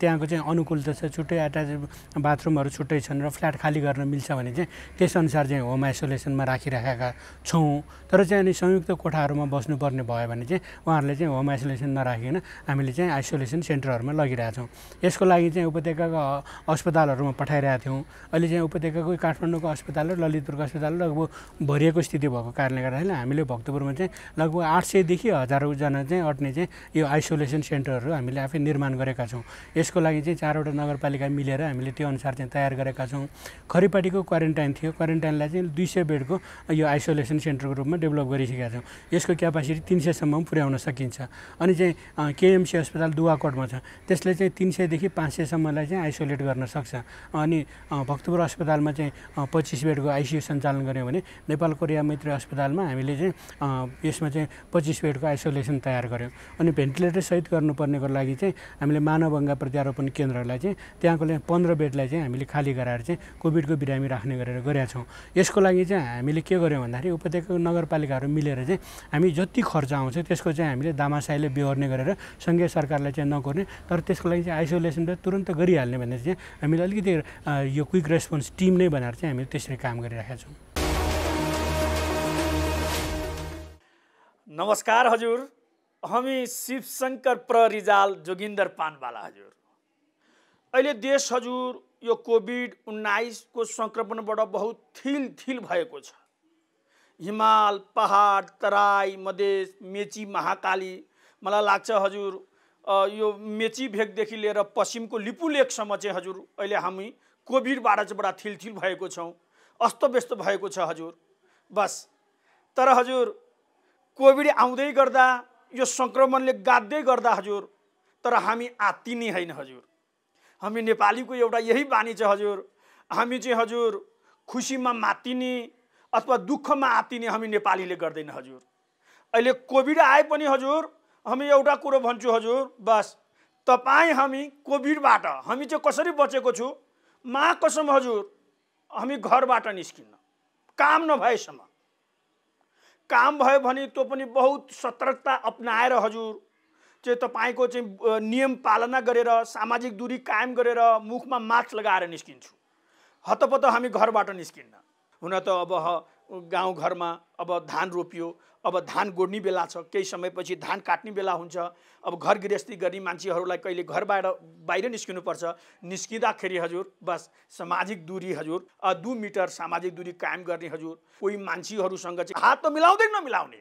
त्यहाँको चाहिँ अनुकूलता छ, छुट्टै एट्याच बाथरुमहरू छुट्टै छन् र फ्ल्याट खाली गर्न मिल्छ भने चाहिँ त्यसअनुसार चाहिँ होम आइसोलेसनमा राखिराखेका छौँ। तर चाहिँ अनि संयुक्त कोठाहरूमा बस्नुपर्ने भयो भने चाहिँ उहाँहरूले चाहिँ होम आइसोलेसन नराखिकन हामीले चाहिँ आइसोलेसन सेन्टरहरूमा लगिरहेछौँ। यसको लागि चाहिँ उपत्यकाको अस्पतालहरूमा पठाइरहेका थियौँ। अहिले चाहिँ उपत्यकाको काठमाडौँको अस्पताल र ललितपुरको अस्पताल लगभग भरिएको स्थिति भएको कारणले गर्दाखेरि हामीले भक्तपुरमा चाहिँ लगभग 800 देखि 1000 जना चाहिँ अट्ने चाहिँ यो आइसोलेसन सेन्टरहरू हामीले आफै निर्माण गरेका छौँ। यसको लागि चाहिँ 4वटा नगरपालिका मिलेर हामीले त्यो अनुसार चाहिँ तयार गरेका छौँ। खरिपाटीको क्वारेन्टाइन थियो, क्वारेन्टाइनलाई चाहिँ 200 बेडको यो आइसोलेसन सेन्टरको रूपमा डेभलप गरिसकेका छौँ। यसको क्यापासिटी 300 सम्म पुर्याउन सकिन्छ। अनि चाहिँ केएमसी अस्पताल दुवाकोटमा छ, त्यसले चाहिँ 300 देखि 500 सम्मलाई चाहिँ आइसोलेट गर्न सक्छ। अनि भक्तपुर अस्पतालमा चाहिँ 25 बेडको आइसियु सञ्चालन गऱ्यौँ भने नेपाल कोरिया मैत्री अस्पतालमा हामीले चाहिँ यसमा चाहिँ 25 बेडको आइसोलेसन तयार गऱ्यौँ। अनि भेन्टिलेटर सहित गर्नुपर्नेको लागि चाहिँ हामीले मानवगङ्गा प्रत्यारोपण केन्द्रलाई चाहिँ त्यहाँको 15 बेडलाई चाहिँ हामीले खाली गराएर चाहिँ कोभिडको बिरामी राख्ने गरेर गरेका छौँ। यसको लागि चाहिँ हामीले के गर्यौँ भन्दाखेरि उपत्यकाको नगरपालिकाहरू मिलेर चाहिँ हामी जति खर्च आउँछ त्यसको चाहिँ हामीले दामासाईले बेहोर्ने गरेर सङ्घीय सरकारलाई चाहिँ नगर्ने, तर त्यसको लागि चाहिँ आइसोलेसन तुरन्त गरिहाल्ने भनेर चाहिँ हामीले अलिकति यो क्विक रेस्पोन्स टिम नै भनेर चाहिँ हामी त्यसरी काम गरिरहेका छौँ। नमस्कार हजुर, हामी शिवशंकर प्ररिजाल जोगिन्दर पानवाला हजुर। अहिले देश हजुर यो कोभिड-19 को संक्रमणबाट बहुत थिल भएको छ। हिमाल, पहाड, तराई, मधेस, मेची, महाकाली, मलाई लाग्छ हजुर यो मेची भेगदेखि लिएर पश्चिमको लिपुलेकसम्म चाहिँ हजुर अहिले हामी कोभिडबाट चाहिँ बडा थिल भएको छौँ, अस्तव्यस्त भएको छ हजुर। बस तर हजुर कोभिड आउँदै गर्दा यो संक्रमणले गाड्दै गर्दा हजुर, तर हामी आत्तिने होइन हजुर। हामी नेपालीको एउटा यही बानी छ हजुर, हामी चाहिँ हजुर खुसीमा मात्तिने अथवा दुःखमा आत्तिने हामी नेपालीले गर्दैन हजुर। अहिले कोभिड आए पनि हजुर हामी एउटा कुरो भन्छु हजुर, बस तपाईँ हामी कोभिडबाट हामी चाहिँ कसरी बचेको छु, मा कसम हजुर हामी घरबाट निस्किन्न काम नभएसम्म। काम भयो भने त्यो पनि बहुत सतर्कता अपनाएर हजुर चाहिँ तपाईँको चाहिँ नियम पालना गरेर सामाजिक दूरी कायम गरेर मुखमा मास्क लगाएर निस्किन्छु। हतपत हामी घरबाट निस्किन्न। हुन त अब गाउँघरमा अब धान रोपियो, अब धान गोड्ने बेला छ, केही समयपछि धान काट्ने बेला हुन्छ। अब घर गृहस्थी गर्ने मान्छेहरूलाई कहिले घरबाट बाहिर निस्किनुपर्छ। निस्किँदाखेरि हजुर बस सामाजिक दूरी हजुर 2 मिटर सामाजिक दूरी कायम गर्ने हजुर। कोही मान्छेहरूसँग चाहिँ हात त मिलाउँदै नमिलाउने।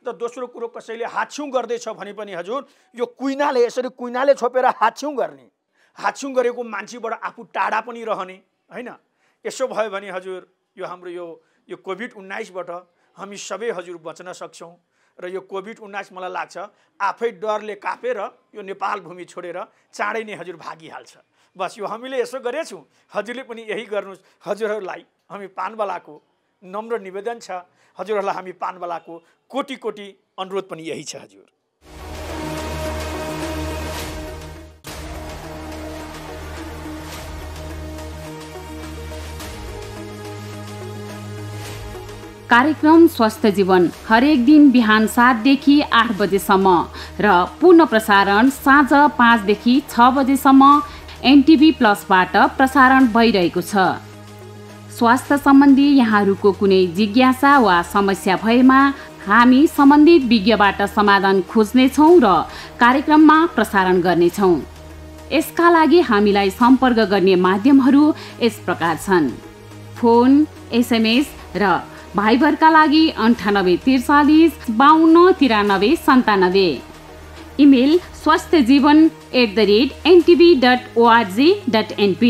र दोस्रो कुरो कसैले हातछिउँ गर्दैछ भने पनि हजुर यो कुइनाले यसरी कुइनाले छोपेर हातछिउँ गर्ने, हातछिउँ गरेको मान्छेबाट आफू टाढा पनि रहने हैन। यसो भयो भने हजुर यो हाम्रो यो कोभिड-19बाट हामी सबै हजुर बच्न सक्छौँ। र यो कोभिड-19 मलाई लाग्छ आफै डरले कापेर यो नेपाल भूमि छोडेर चाँडै नै हजुर भागिहाल्छ। बस यो हामीले यसो गरेछौँ, हजुरले पनि यही गर्नुहोस्। हजुरहरूलाई हामी पानवालाको नम्र निवेदन छ, हजुरहरूलाई हामी पानवालाको कोटी कोटी अनुरोध पनि यही छ हजुर। कार्यक्रम स्वस्थ जीवन हरेक दिन बिहान 7 देखि 8 बजेसम्म र पुनः प्रसारण साँझ 5 देखि 6 बजेसम्म एनटिभी प्लसबाट प्रसारण भइरहेको छ। स्वास्थ्य सम्बन्धी यहाँहरूको कुनै जिज्ञासा वा समस्या भएमा हामी सम्बन्धित विज्ञबाट समाधान खोज्नेछौँ र कार्यक्रममा प्रसारण गर्नेछौँ। यसका लागि हामीलाई सम्पर्क गर्ने माध्यमहरू यस प्रकार छन्: फोन, एसएमएस र भाइबरका लागि 9843 5293 97, इमेल swasthyajivan@ntv.org.np।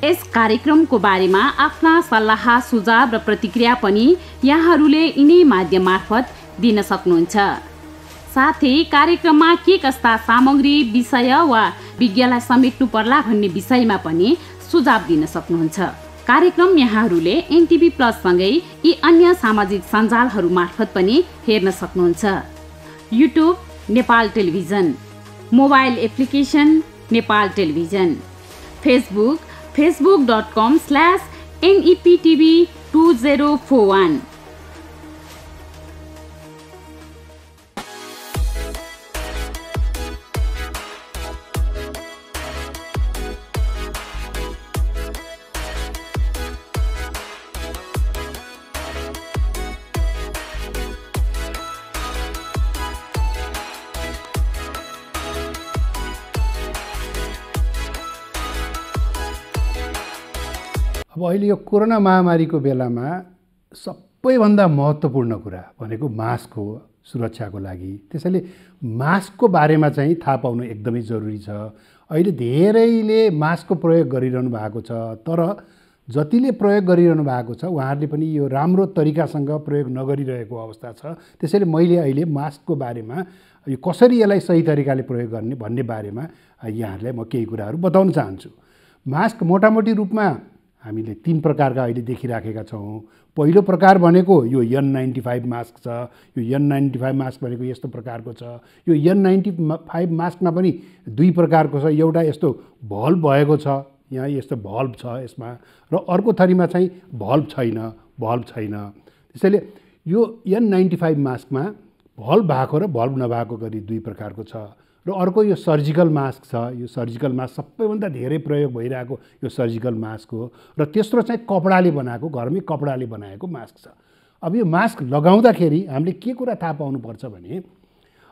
यस कार्यक्रमको बारेमा आफ्ना सल्लाह सुझाव र प्रतिक्रिया पनि यहाँहरूले यिनै माध्यम मार्फत दिन सक्नुहुन्छ। साथै कार्यक्रममा के कस्ता सामग्री, विषय वा विज्ञलाई समेट्नु पर्ला भन्ने विषयमा पनि सुझाव दिन सक्नुहुन्छ। कार्यक्रम यहाँहरूले एनटिभी प्लस सँगै यी अन्य सामाजिक सञ्जालहरू मार्फत पनि हेर्न सक्नुहुन्छ। YouTube Nepal television, mobile application Nepal television, Facebook facebook.com/neptv2041। अब अहिले यो कोरोना महामारीको बेलामा सबैभन्दा महत्त्वपूर्ण कुरा भनेको मास्क हो सुरक्षाको लागि। त्यसैले मास्कको बारेमा चाहिँ थाहा पाउनु एकदमै जरुरी छ। अहिले धेरैले मास्कको प्रयोग गरिरहनु भएको छ, तर जतिले प्रयोग गरिरहनु भएको छ उहाँहरूले पनि यो राम्रो तरिकासँग प्रयोग नगरिरहेको अवस्था छ। त्यसैले मैले अहिले मास्कको बारेमा यो कसरी यसलाई सही तरिकाले प्रयोग गर्ने भन्ने बारेमा यहाँहरूलाई म केही कुराहरू बताउन चाहन्छु। मास्क मोटामोटी रूपमा हामीले 3 प्रकारका अहिले देखिराखेका छौँ। पहिलो प्रकार भनेको यो N95 मास्क छ। यो N95 मास्क भनेको यस्तो प्रकारको छ। यो N95 मास्कमा पनि 2 प्रकारको छ। एउटा यस्तो भल्भ भएको छ, यहाँ यस्तो भल्भ छ यसमा, र अर्को थरीमा चाहिँ भल्भ छैन। त्यसैले यो N95 मास्कमा भल्भ भएको र भल्भ नभएको गरी 2 प्रकारको छ। र अर्को यो सर्जिकल मास्क छ। यो सर्जिकल मास्क सबैभन्दा धेरै प्रयोग भइरहेको यो सर्जिकल मास्क हो र तेस्रो चाहिँ कपडाले बनाएको, घरमै कपडाले बनाएको मास्क छ। अब यो मास्क लगाउँदाखेरि हामीले के कुरा थाहा पाउनुपर्छ भने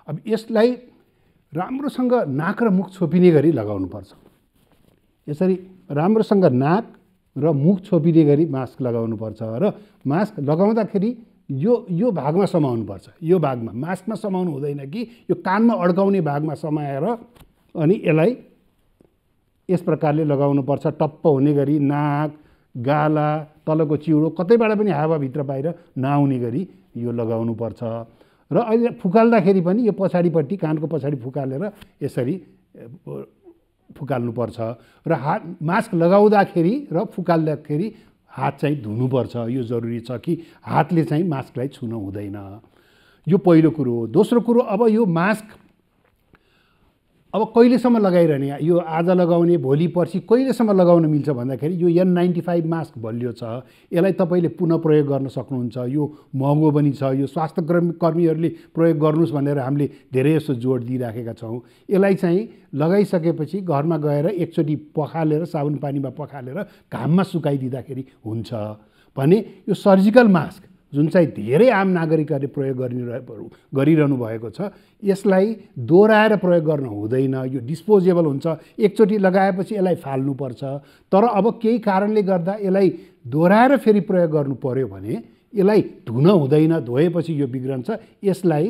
अब यसलाई राम्रोसँग नाक र मुख छोपिने गरी लगाउनुपर्छ। यसरी राम्रोसँग नाक र मुख छोपिने गरी मास्क लगाउनुपर्छ र मास्क लगाउँदाखेरि यो भागमा समाउनुपर्छ। यो भागमा मास्कमा समाउनु हुँदैन कि यो कानमा अड्काउने भागमा समाएर अनि यसलाई यस प्रकारले लगाउनुपर्छ। टप्प हुने गरी नाक, गाला, तलको चिउडो कतैबाट पनि हावाभित्र बाहिर नआउने गरी यो लगाउनुपर्छ। र अहिले फुकाल्दाखेरि पनि यो पछाडिपट्टि कानको पछाडि फुकालेर यसरी फुकाल्नुपर्छ र मास्क लगाउँदाखेरि र फुकाल्दाखेरि हात चाहिँ धुनुपर्छ। यो जरुरी छ कि हातले चाहिँ मास्कलाई छुन हुँदैन। यो पहिलो कुरो हो। दोस्रो कुरो, अब यो मास्क अब कहिलेसम्म लगाइरहने, यो आज लगाउने भोलि पर्सि कहिलेसम्म लगाउन मिल्छ भन्दाखेरि यो N95 मास्क बलियो छ। यसलाई तपाईँले पुनः प्रयोग गर्न सक्नुहुन्छ। यो महँगो पनि छ। यो स्वास्थ्य कर्मीहरूले प्रयोग गर्नुहोस् भनेर हामीले धेरै जस्तो जोड दिइराखेका छौँ। यसलाई चाहिँ लगाइसकेपछि घरमा गएर एकचोटि पखालेर साबुन पानीमा पखालेर घाममा सुकाइदिँदाखेरि हुन्छ भने यो सर्जिकल मास्क जुन चाहिँ धेरै आम नागरिकहरूले प्रयोग गरिरहनु भएको छ, यसलाई दोहोऱ्याएर प्रयोग गर्न हुँदैन। यो डिस्पोजेबल हुन्छ। एकचोटि लगाएपछि यसलाई फाल्नुपर्छ। तर अब केही कारणले गर्दा यसलाई दोहोऱ्याएर फेरि प्रयोग गर्नु पर्यो भने यसलाई धुन हुँदैन। धोएपछि यो बिग्रन्छ। यसलाई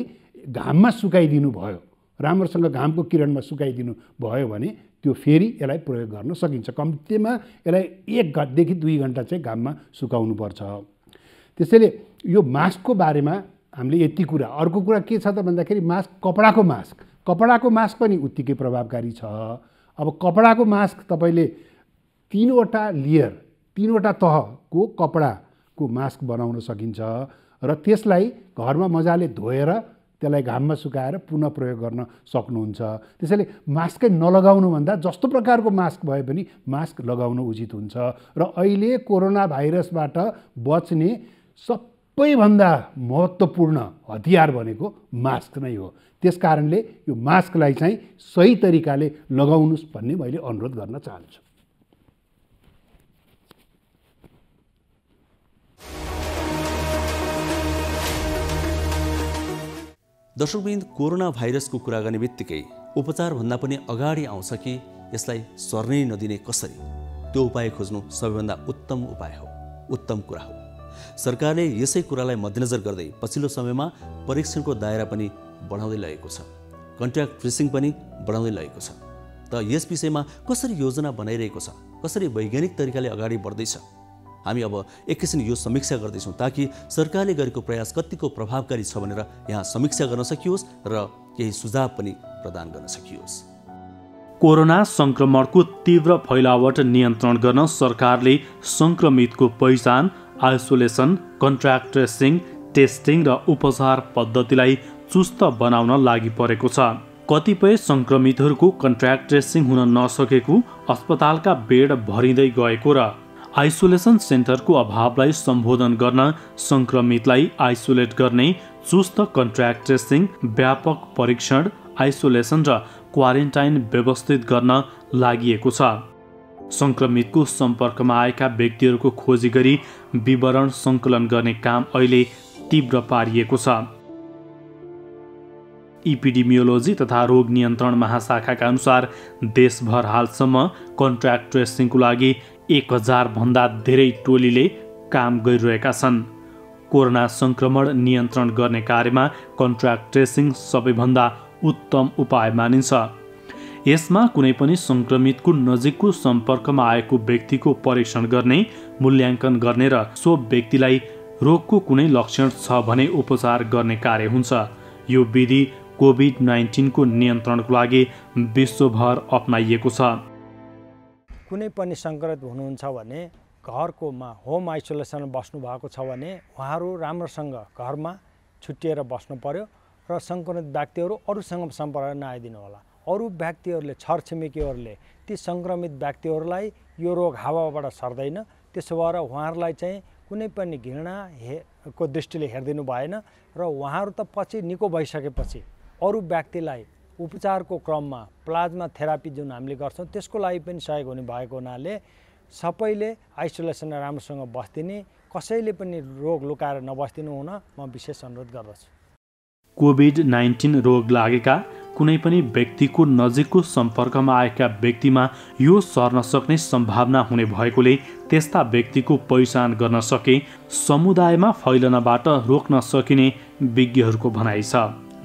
घाममा सुकाइदिनु भयो, राम्रोसँग घामको किरणमा सुकाइदिनु भयो भने त्यो फेरि यसलाई प्रयोग गर्न सकिन्छ। कम्तीमा यसलाई 1 घन्टादेखि 2 घन्टा चाहिँ घाममा सुकाउनुपर्छ। त्यसैले यो मास्कको बारेमा हामीले यति कुरा। अर्को कुरा के छ त भन्दाखेरि कपडाको मास्क पनि उत्तिकै प्रभावकारी छ। अब कपडाको मास्क तपाईँले 3वटा लेयर, 3वटा तहको कपडाको मास्क बनाउन सकिन्छ र त्यसलाई घरमा मजाले धोएर त्यसलाई घाममा सुकाएर पुनः प्रयोग गर्न सक्नुहुन्छ। त्यसैले मास्कै नलगाउनुभन्दा जस्तो प्रकारको मास्क भए पनि मास्क लगाउन उचित हुन्छ। र अहिले कोरोना भाइरसबाट बच्ने सबैभन्दा महत्त्वपूर्ण हतियार भनेको मास्क नै हो। त्यस कारणले यो मास्कलाई चाहिँ सही तरिकाले लगाउनुहोस् भन्ने मैले अनुरोध गर्न चाहन्छु। दर्शकवृन्द, कोरोना भाइरसको कुरा गर्ने बित्तिकै उपचारभन्दा पनि अगाडि आउँछ कि यसलाई सर्नै नदिने कसरी, त्यो उपाय खोज्नु सबैभन्दा उत्तम उपाय हो, उत्तम कुरा हो। सरकारले यसै कुरालाई मध्यनजर गर्दै पछिल्लो समयमा परीक्षणको दायरा पनि बढाउँदै लगेको छ, कन्ट्याक्ट ट्रेसिङ पनि बढाउँदै लगेको छ। त यस विषयमा कसरी योजना बनाइरहेको छ, कसरी वैज्ञानिक तरिकाले अगाडि बढ्दैछ, हामी अब एकैछिन यो समीक्षा गर्दैछौँ ताकि सरकारले गरेको प्रयास कतिको प्रभावकारी छ भनेर यहाँ समीक्षा गर्न सकियोस् र केही सुझाव पनि प्रदान गर्न सकियोस्। कोरोना संक्रमणको तीव्र फैलावट नियन्त्रण गर्न सरकारले संक्रमितको पहिचान, आइसोलेसन, कन्ट्र्याक्ट ट्रेसिङ, टेस्टिङ र उपचार पद्धतिलाई चुस्त बनाउन लागि परेको छ। कतिपय संक्रमितहरूको कन्ट्र्याक्ट ट्रेसिङ हुन नसकेको, अस्पतालका बेड भरिँदै गएको र आइसोलेसन सेन्टरको अभावलाई सम्बोधन गर्न संक्रमितलाई आइसोलेट गर्ने चुस्त कन्ट्र्याक्ट ट्रेसिङ, व्यापक परीक्षण, आइसोलेसन र क्वारेन्टाइन व्यवस्थित गर्न लागि छ। संक्रमितको सम्पर्कमा आएका व्यक्तिहरूको खोजी गरी विवरण सङ्कलन गर्ने काम अहिले तीव्र पारिएको छ। इपिडेमियोलोजी तथा रोग नियन्त्रण महाशाखाका अनुसार देशभर हालसम्म कन्ट्र्याक्ट ट्रेसिङको लागि 1000 भन्दा धेरै टोलीले काम गरिरहेका छन्। कोरोना संक्रमण नियन्त्रण गर्ने कार्यमा कन्ट्र्याक्ट ट्रेसिङ सबैभन्दा उत्तम उपाय मानिन्छ। यसमा कुनै पनि संक्रमितको नजिकको सम्पर्कमा आएको व्यक्तिको परीक्षण गर्ने, मूल्याङ्कन गर्ने र सो व्यक्तिलाई रोगको कुनै लक्षण छ भने उपचार गर्ने कार्य हुन्छ। यो विधि कोभिड-19 को नियन्त्रणको लागि विश्वभर अपनाइएको छ। कुनै पनि सङ्क्रमित हुनुहुन्छ भने घरकोमा होम आइसोलेसन बस्नु भएको छ भने उहाँहरू राम्रोसँग घरमा छुट्टिएर बस्नु पर्यो र सङ्क्रमित व्यक्तिहरू अरूसँग सम्पर्क नआइदिनु होला। अरू व्यक्तिहरूले, छरछिमेकीहरूले ती सङ्क्रमित व्यक्तिहरूलाई यो रोग हावाबाट सर्दैन। त्यसो भएर उहाँहरूलाई चाहिँ कुनै पनि घृणाको दृष्टिले हेरिदिनु भएन र उहाँहरू त पछि निको भइसकेपछि अरू व्यक्तिलाई उपचारको क्रममा प्लाज्मा थेरापी जुन हामीले गर्छौँ त्यसको लागि पनि सहयोग हुने भएको हुनाले सबैले आइसोलेसनमा राम्रोसँग बस्दिने, कसैले पनि रोग लुकाएर नबस्दिनु हुन म विशेष अनुरोध गर्दछु। कोभिड-19 रोग लागेका कुनै पनि व्यक्तिको नजिकको सम्पर्कमा आएका व्यक्तिमा यो सर्न सक्ने सम्भावना हुने भएकोले त्यस्ता व्यक्तिको पहिचान गर्न सके समुदायमा फैलनबाट रोक्न सकिने विज्ञहरूको भनाइ छ।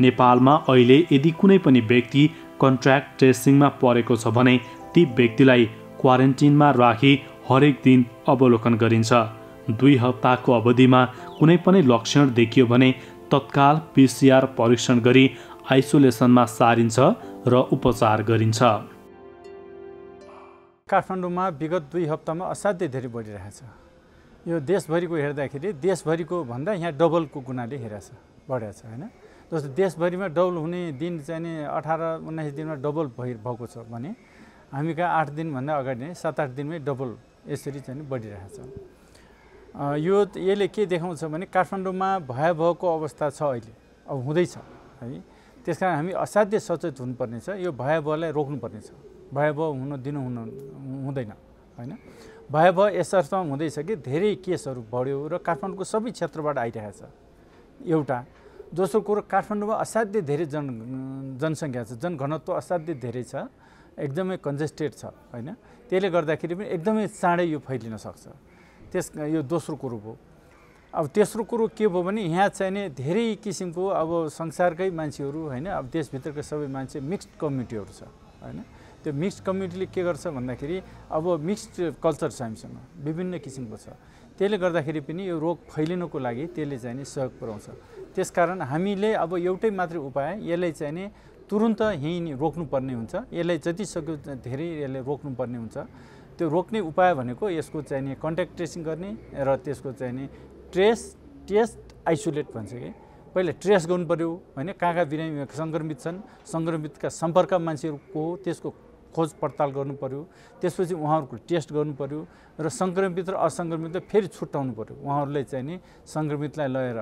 नेपालमा अहिले यदि कुनै पनि व्यक्ति कन्ट्र्याक्ट ट्रेसिङमा परेको छ भने ती व्यक्तिलाई क्वारेन्टिनमा राखी हरेक दिन अवलोकन गरिन्छ। 2 हप्ताको अवधिमा कुनै पनि लक्षण देखियो भने तत्काल PCR परीक्षण गरी आइसोलेसनमा सारिन्छ र उपचार गरिन्छ। काठमाडौँमा विगत 2 हप्तामा असाध्यै धेरै बढिरहेछ। यो देशभरिको हेर्दाखेरि देशभरिको भन्दा यहाँ डबलको गुणाले बढेको छ हैन। जस्तो देशभरिमा डबल हुने दिन चाहिँ नि 18-19 दिनमा डबल भएको छ भने हामी कहाँ 8 दिनभन्दा अगाडि नै 7-8 दिनमै डबल यसरी चाहिँ बढिरहेछ। यसले के देखाउँछ भने काठमाडौँमा भयावहको अवस्था छ अहिले, अब हुँदैछ है। त्यसकारण हामी असाध्यै सचेत हुनुपर्ने छ, यो भयावहलाई रोक्नुपर्ने छ। भयावह हुँदैन हैन। भयावह यसर्थ हुँदैछ कि धेरै केसहरू बढ्यो र काठमाडौँको सबै क्षेत्रबाट आइरहेको छ एउटा। दोस्रो कुरो काठमाडौँमा असाध्यै धेरै जनसङ्ख्या छ, जनघनत्व असाध्यै धेरै छ, एकदमै कन्जेस्टेड छ हैन। त्यसले गर्दाखेरि पनि एकदमै चाँडै यो फैलिन सक्छ। यो दोस्रो कुरो भयो। अब तेस्रो कुरो के भयो भने यहाँ चाहिँ नि धेरै किसिमको अब संसारकै मान्छेहरू हैन, अब देशभित्रका सबै मान्छे मिक्स्ड कम्युनिटीहरू छ हैन। त्यो मिक्स्ड कम्युनिटीले के गर्छ भन्दाखेरि अब मिक्स्ड कल्चर छ हामीसँग, विभिन्न किसिमको छ। त्यसले गर्दाखेरि पनि यो रोग फैलिनको लागि त्यसले चाहिँ नि सहयोग पुर्याउँछ। त्यसकारण हामीले अब एउटै मात्रै उपाय, यसलाई चाहिँ नि तुरुन्त यहीँ रोक्नुपर्ने हुन्छ। यसलाई जति सक्यो धेरै यसले रोक्नुपर्ने हुन्छ। त्यो रोक्ने उपाय भनेको यसको चाहिँ नि कन्ट्याक्ट ट्रेसिङ गर्ने र त्यसको चाहिँ नि टेस्ट आइसोलेट भन्छ कि पहिला ट्रेस गर्नु पर्यो हैन। कहाँ बिरामी सङ्क्रमित छन्, सङ्क्रमितका सम्पर्क मान्छेहरूको त्यसको खोज पडताल गर्नु पर्यो। त्यसपछि उहाँहरूको टेस्ट गर्नु पर्यो र सङ्क्रमित र असङ्क्रमितलाई फेरि छुट्याउनु पर्यो। उहाँहरूलाई चाहिँ नि सङ्क्रमितलाई लगेर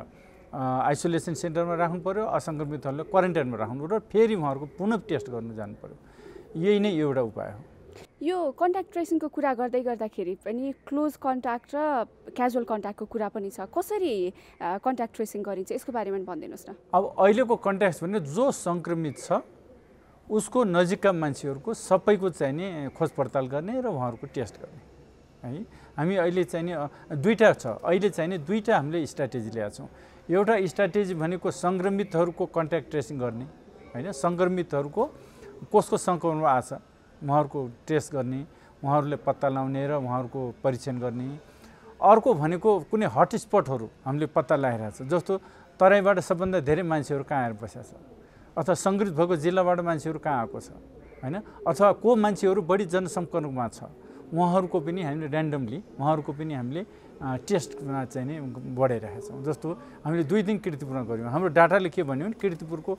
आइसोलेसन सेन्टरमा राख्नु पर्यो, असङ्क्रमितहरूलाई क्वारेन्टाइनमा राख्नु पर्यो र फेरि उहाँहरूको पुनः टेस्ट गर्नु जानु पर्यो। यही नै एउटा उपाय हो। यो कन्ट्याक्ट ट्रेसिङको कुरा गर्दै गर्दाखेरि पनि क्लोज कन्ट्याक्ट र क्याजुअल कन्ट्याक्टको कुरा पनि छ। कसरी कन्ट्याक्ट ट्रेसिङ गरिन्छ यसको बारेमा भनिदिनुहोस् न। अब अहिलेको कन्ट्याक्ट भने जो सङ्क्रमित छ उसको नजिकका मान्छेहरूको सबैको चाहिँ नि खोज पडताल गर्ने र उहाँहरूको टेस्ट गर्ने है। हामी अहिले चाहिँ नि दुईटा छ, अहिले चाहिँ नि दुईटा हामीले स्ट्राटेजी ल्याएको छौँ। एउटा स्ट्राटेजी भनेको सङ्क्रमितहरूको कन्ट्याक्ट ट्रेसिङ गर्ने हैन, सङ्क्रमितहरूको कसको सङ्क्रमणमा आछ उहाँहरूको टेस्ट गर्ने, उहाँहरूले पत्ता लगाउने र उहाँहरूको परीक्षण गर्ने। अर्को भनेको कुनै हटस्पटहरू हामीले पत्ता लगाइरहेको छ। जस्तो तराईबाट सबभन्दा धेरै मान्छेहरू कहाँ आएर बसेको छ, अथवा सङ्क्रमित भएको जिल्लाबाट मान्छेहरू कहाँ आएको छ हैन, अथवा को मान्छेहरू बढी जनसम्पर्कमा छ उहाँहरूको पनि हामीले ऱ्यान्डमली उहाँहरूको पनि हामीले टेस्टमा चाहिँ नि बढाइरहेका छौँ। जस्तो हामीले 2 दिन कीर्तिपुरमा गऱ्यौँ। हाम्रो डाटाले के भन्यो भने कीर्तिपुरको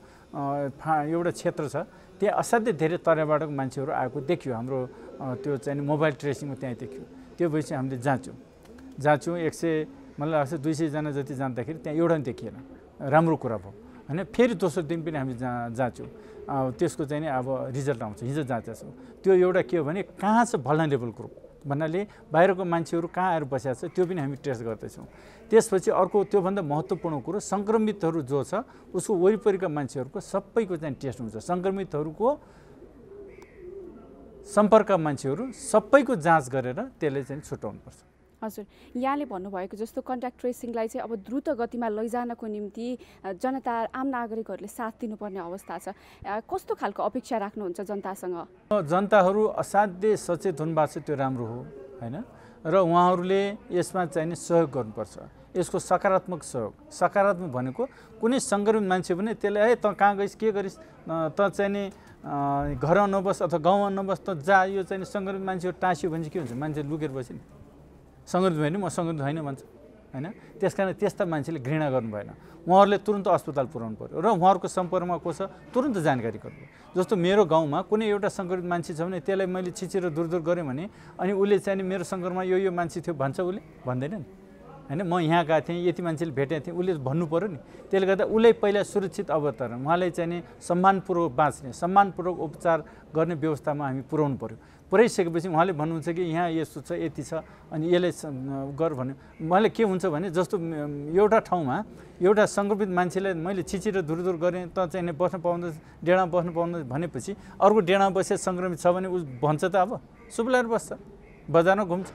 एउटा क्षेत्र छ, त्यहाँ असाध्यै धेरै तराईबाट मान्छेहरू आएको देखियो। हाम्रो त्यो चाहिँ मोबाइल ट्रेसिङमा त्यहाँ देखियो। त्यो भएपछि हामीले जाँच्यौँ 100 मलाई लाग्छ 200 जना जति जाँदाखेरि त्यहाँ एउटा पनि देखिएन। राम्रो कुरा भयो हैन। फेरि दोस्रो दिन पनि हामी जाँच्यौँ। त्यसको चाहिँ नि अब रिजल्ट आउँछ। हिजो जाँचेका छौँ। त्यो एउटा के हो भने कहाँ छ भल्नरेबल ग्रुप भन्नाले बाहिरको मान्छेहरू कहाँ आएर बसेको छ त्यो पनि हामी टेस्ट गर्दैछौँ। त्यसपछि अर्को त्योभन्दा महत्त्वपूर्ण कुरो सङ्क्रमितहरू जो छ उसको वरिपरिका मान्छेहरूको सबैको चाहिँ टेस्ट हुन्छ। सङ्क्रमितहरूको सम्पर्क मान्छेहरू सबैको जाँच गरेर त्यसले चाहिँ छुट्याउनुपर्छ। हजुर, यहाँले भन्नुभएको जस्तो कन्ट्याक्ट ट्रेसिङलाई चाहिँ अब द्रुत गतिमा लैजानको निम्ति जनता आम नागरिकहरूले साथ दिनुपर्ने अवस्था छ। कस्तो खालको अपेक्षा राख्नुहुन्छ जनतासँग? जनताहरू असाध्यै सचेत हुनुभएको छ, त्यो राम्रो हो हैन। र उहाँहरूले यसमा चाहिँ सहयोग गर्नुपर्छ। यसको सकारात्मक सहयोग। सकारात्मक भनेको कुनै सङ्क्रमित मान्छे पनि त्यसले त कहाँ गइस् के गरिस् त चाहिँ नि घरमा नबस् अथवा गाउँमा नबस् त जा, यो चाहिँ सङ्क्रमित मान्छेहरू टाँसियो भने चाहिँ के हुन्छ, मान्छे लुकेर बस्यो नि। सङ्क्रमित भयो भने म सङ्क्रमित होइन भन्छ हैन। त्यसकारण त्यस्ता मान्छेले घृणा गर्नु भएन। उहाँहरूले तुरन्त अस्पताल पुर्याउनु पर्यो र उहाँहरूको सम्पर्कमा को छ तुरन्त जानकारी गर्नु। जस्तो मेरो गाउँमा कुनै एउटा सङ्क्रमित मान्छे छ भने त्यसलाई मैले छिचेर दूर गरेँ भने अनि उसले चाहिँ मेरो सङ्क्रमणमा यो मान्छे थियो भन्छ, उसले भन्दैन नि होइन म यहाँ गएको थिएँ यति मान्छेले भेटेको थिएँ उसले भन्नु पऱ्यो नि त्यसले गर्दा उसलाई पहिला सुरक्षित अवतरण उहाँलाई चाहिँ नि सम्मानपूर्वक बाँच्ने सम्मानपूर्वक उपचार गर्ने व्यवस्थामा हामी पुर्याउनु पऱ्यो पुर्याइसकेपछि उहाँले भन्नुहुन्छ कि यहाँ यस्तो छ यति छ अनि यसलाई गर भन्यो मैले के हुन्छ भने जस्तो एउटा ठाउँमा एउटा सङ्क्रमित मान्छेलाई मैले छिचेर धुरधुर गरेँ त चाहिँ बस्न पाउँदैन डेढामा बस्न पाउँदैन भनेपछि अर्को डेढामा बसेर सङ्क्रमित छ भने ऊ भन्छ त अब सुब्लाएर बस्छ बजारमा घुम्छ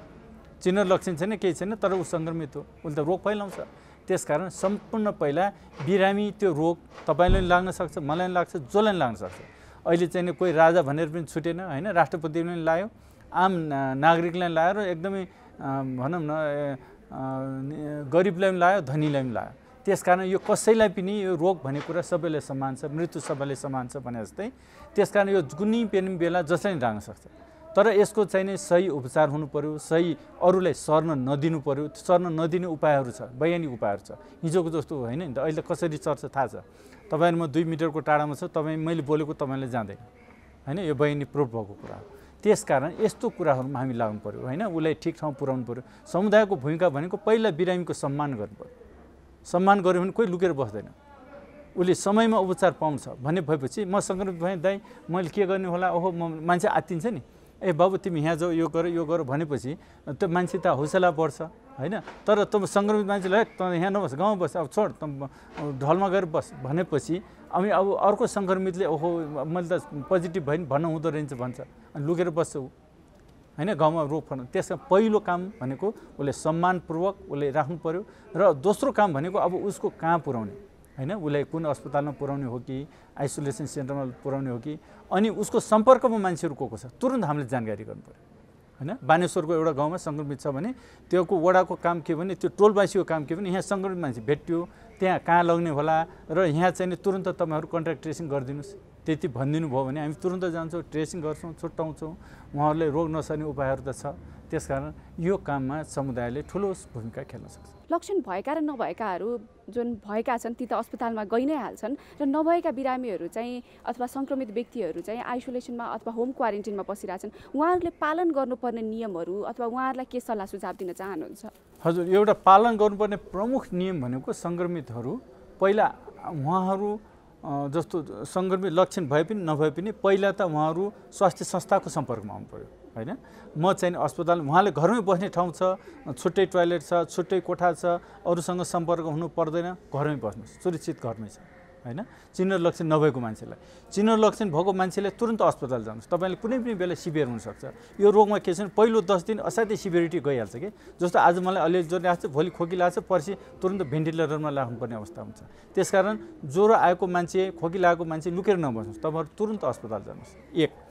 चिन्ह लक्षण छैन केही छैन तर ऊ सङ्क्रमित हो उसले त रोग फैलाउँछ त्यसकारण सम्पूर्ण पहिला बिरामी त्यो रोग तपाईँलाई पनि लाग्न सक्छ मलाई पनि लाग्छ जसलाई पनि लाग्न सक्छ अहिले चाहिँ कोही राजा भनेर पनि छुटेन होइन राष्ट्रपतिले पनि लायो आम नागरिकलाई लायो र एकदमै भनौँ न गरिबलाई पनि लायो धनीलाई पनि लायो त्यसकारण यो कसैलाई पनि यो रोग भन्ने कुरा सबैलाई समान छ मृत्यु सबैलाई समान छ भने जस्तै त्यसकारण यो कुनै पनि बेला जसलाई पनि लाग्न सक्छ तर यसको चाहिँ नि सही उपचार हुनु पर्यो सही अरूलाई सर्न नदिनु पर्यो सर्न नदिने उपायहरू छ वैज्ञानिक उपायहरू छ हिजोको जस्तो होइन नि त अहिले कसरी सर्छ थाहा छ तपाईँ म 2 मिटरको टाढामा छ तपाईँ मैले बोलेको तपाईँले जाँदैन होइन यो वैज्ञानिक प्रुफ भएको कुरा हो त्यसकारण यस्तो कुराहरूमा हामी लाग्नु पर्यो होइन उसलाई ठिक ठाउँ पुर्याउनु पर्यो समुदायको भूमिका भनेको पहिला बिरामीको सम्मान गर्नु पर्यो सम्मान गर्यो भने कोही लुकेर बस्दैन उसले समयमा उपचार पाउँछ भन्ने भएपछि म सङ्क्रमित भएँ दाइ मैले के गर्ने होला ओहो म मान्छे आत्तिन्छ नि ए बाबु तिमी यहाँ जाऊ यो गर भनेपछि त्यो मान्छे त हौसला बढ्छ होइन तर त सङ्क्रमित मान्छेलाई त यहाँ नबस गाउँमा बस अब छोड त ढलमा गएर बस भनेपछि अनि अब अर्को सङ्क्रमितले ओहो मैले त पोजिटिभ भयो नि भन्न हुँदो रहेछ भन्छ अनि लुकेर बस्छ ऊ होइन गाउँमा रोग फर्न त्यसमा पहिलो काम भनेको उसले सम्मानपूर्वक उसले राख्नु पर्यो र दोस्रो काम भनेको अब उसको कहाँ पुर्याउने होइन उसलाई कुन अस्पतालमा पुर्याउने हो कि आइसोलेसन सेन्टरमा पुर्याउने हो कि अनि उसको सम्पर्कमा मान्छेहरू को छ तुरन्त हामीले जानकारी गर्नु पर्यो होइन बानेश्वरको एउटा गाउँमा सङ्क्रमित छ भने त्योको वडाको काम के भने त्यो टोलवासीको काम के भने यहाँ सङ्क्रमित मान्छे भेट्यो त्यहाँ कहाँ लग्ने होला र यहाँ चाहिँ तुरन्त तपाईँहरू कन्ट्याक्ट ट्रेसिङ गरिदिनुहोस् त्यति भनिदिनु भयो भने हामी तुरन्त जान्छौँ ट्रेसिङ गर्छौँ छुट्याउँछौँ उहाँहरूलाई रोग नसर्ने उपायहरू त छ त्यसकारण यो काममा समुदायले ठुलो भूमिका खेल्न सक्छ लक्षण भएका र नभएकाहरू जुन भएका छन् ती त अस्पतालमा गइ नै हाल्छन् र नभएका बिरामीहरू चाहिँ अथवा सङ्क्रमित व्यक्तिहरू चाहिँ आइसोलेसनमा अथवा होम क्वारेन्टिनमा बसिरहेछन् उहाँहरूले पालन गर्नुपर्ने नियमहरू अथवा उहाँहरूलाई के सल्लाह सुझाव दिन चाहनुहुन्छ हजुर एउटा पालन गर्नुपर्ने प्रमुख नियम भनेको सङ्क्रमितहरू पहिला उहाँहरू जस्तो सङ्क्रमित लक्षण भए पनि नभए पनि पहिला त उहाँहरू स्वास्थ्य संस्थाको सम्पर्कमा आउनु पर्यो होइन म चाहिँ अस्पताल उहाँले घरमै बस्ने ठाउँ छ छुट्टै टोयलेट छ छुट्टै कोठा छ अरूसँग सम्पर्क हुनु पर्दैन घरमै बस्नुहोस् सुरक्षित घरमै छ होइन चिन्ह लक्षण नभएको मान्छेलाई चिन्ह लक्षण भएको मान्छेले तुरन्त अस्पताल जानुहोस् तपाईँले कुनै पनि बेला सिभियर हुनसक्छ यो रोगमा के छ पहिलो 10 दिन असाध्यै सिभिरिटी गइहाल्छ कि जस्तो आज मलाई अलिअलि ज्वरो लाग्छ भोलि खोकी लाग्छ पर्सि तुरन्त भेन्टिलेटरमा राख्नुपर्ने अवस्था हुन्छ त्यसकारण ज्वरो आएको मान्छे खोकी लागेको मान्छे लुकेर नबस्नुहोस् तपाईँहरू तुरन्त अस्पताल जानुहोस् 1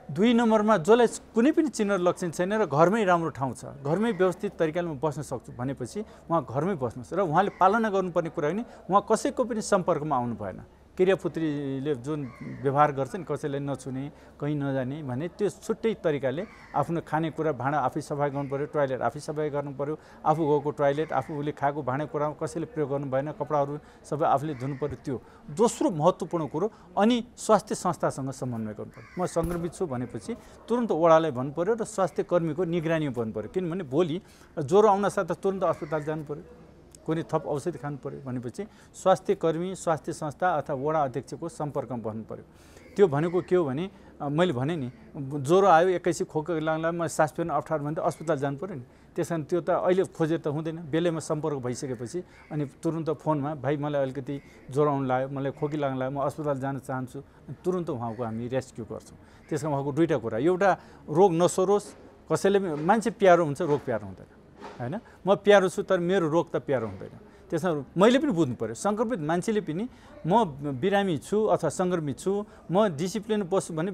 2 नम्बरमा जसलाई कुनै पनि चिन्ह लक्षण छैन र घरमै राम्रो ठाउँ छ घरमै व्यवस्थित तरिकाले म बस्न सक्छु भनेपछि उहाँ घरमै बस्नुहोस् र उहाँले पालना गर्नुपर्ने कुरा नि उहाँ कसैको पनि सम्पर्कमा आउनु भएन क्रियापुत्रीले जुन व्यवहार गर्छ नि कसैलाई नछुने कहीँ नजाने भने त्यो छुट्टै तरिकाले आफ्नो खानेकुरा भाँडा आफै सफाइ गर्नु पर्यो टोयलेट आफै सफाइ गर्नु पर्यो आफू गएको टोयलेट आफूले खाएको भाँडाकुरा कसैले प्रयोग गर्नु भएन कपडाहरू सबै आफूले धुनु पर्यो त्यो दोस्रो महत्त्वपूर्ण कुरो अनि स्वास्थ्य संस्थासँग समन्वय गर्नु पर्यो म सङ्क्रमित छु भनेपछि तुरन्त वडालाई भन्नु पर्यो र स्वास्थ्य कर्मीको निगरानी गर्नु पर्यो किनभने भोलि ज्वरो आउन साथ तुरन्त अस्पताल जानु पर्यो कुनै थप औषधि खानु पर्यो भनेपछि स्वास्थ्य कर्मी स्वास्थ्य संस्था अथवा वडा अध्यक्षको सम्पर्कमा बस्नु पर्यो त्यो भनेको के हो भने मैले भने नि ज्वरो आयो एक्काइसी खोकी लाग्ला म सास फेर्न अप्ठ्यारो भने त अस्पताल जानु पर्यो नि त्यसकारण त्यो त अहिले खोजेर त हुँदैन बेलैमा सम्पर्क भइसकेपछि अनि तुरन्त फोनमा भाइ मलाई अलिकति ज्वरो आउनु लाग्यो मलाई खोकी लाग्नु लाग्यो म अस्पताल जान चाहन्छु तुरन्त उहाँको हामी रेस्क्यु गर्छौँ त्यसमा उहाँको दुईवटा कुरा एउटा रोग नसरोस् कसैले मान्छे प्यारो हुन्छ रोग प्यारो हुँदैन होइन म प्यारो छु तर मेरो रोग त प्यारो हुँदैन त्यसमा मैले पनि बुझ्नु पर्यो सङ्क्रमित मान्छेले पनि म बिरामी छु अथवा सङ्क्रमित छु म डिसिप्लिन बस्छु भने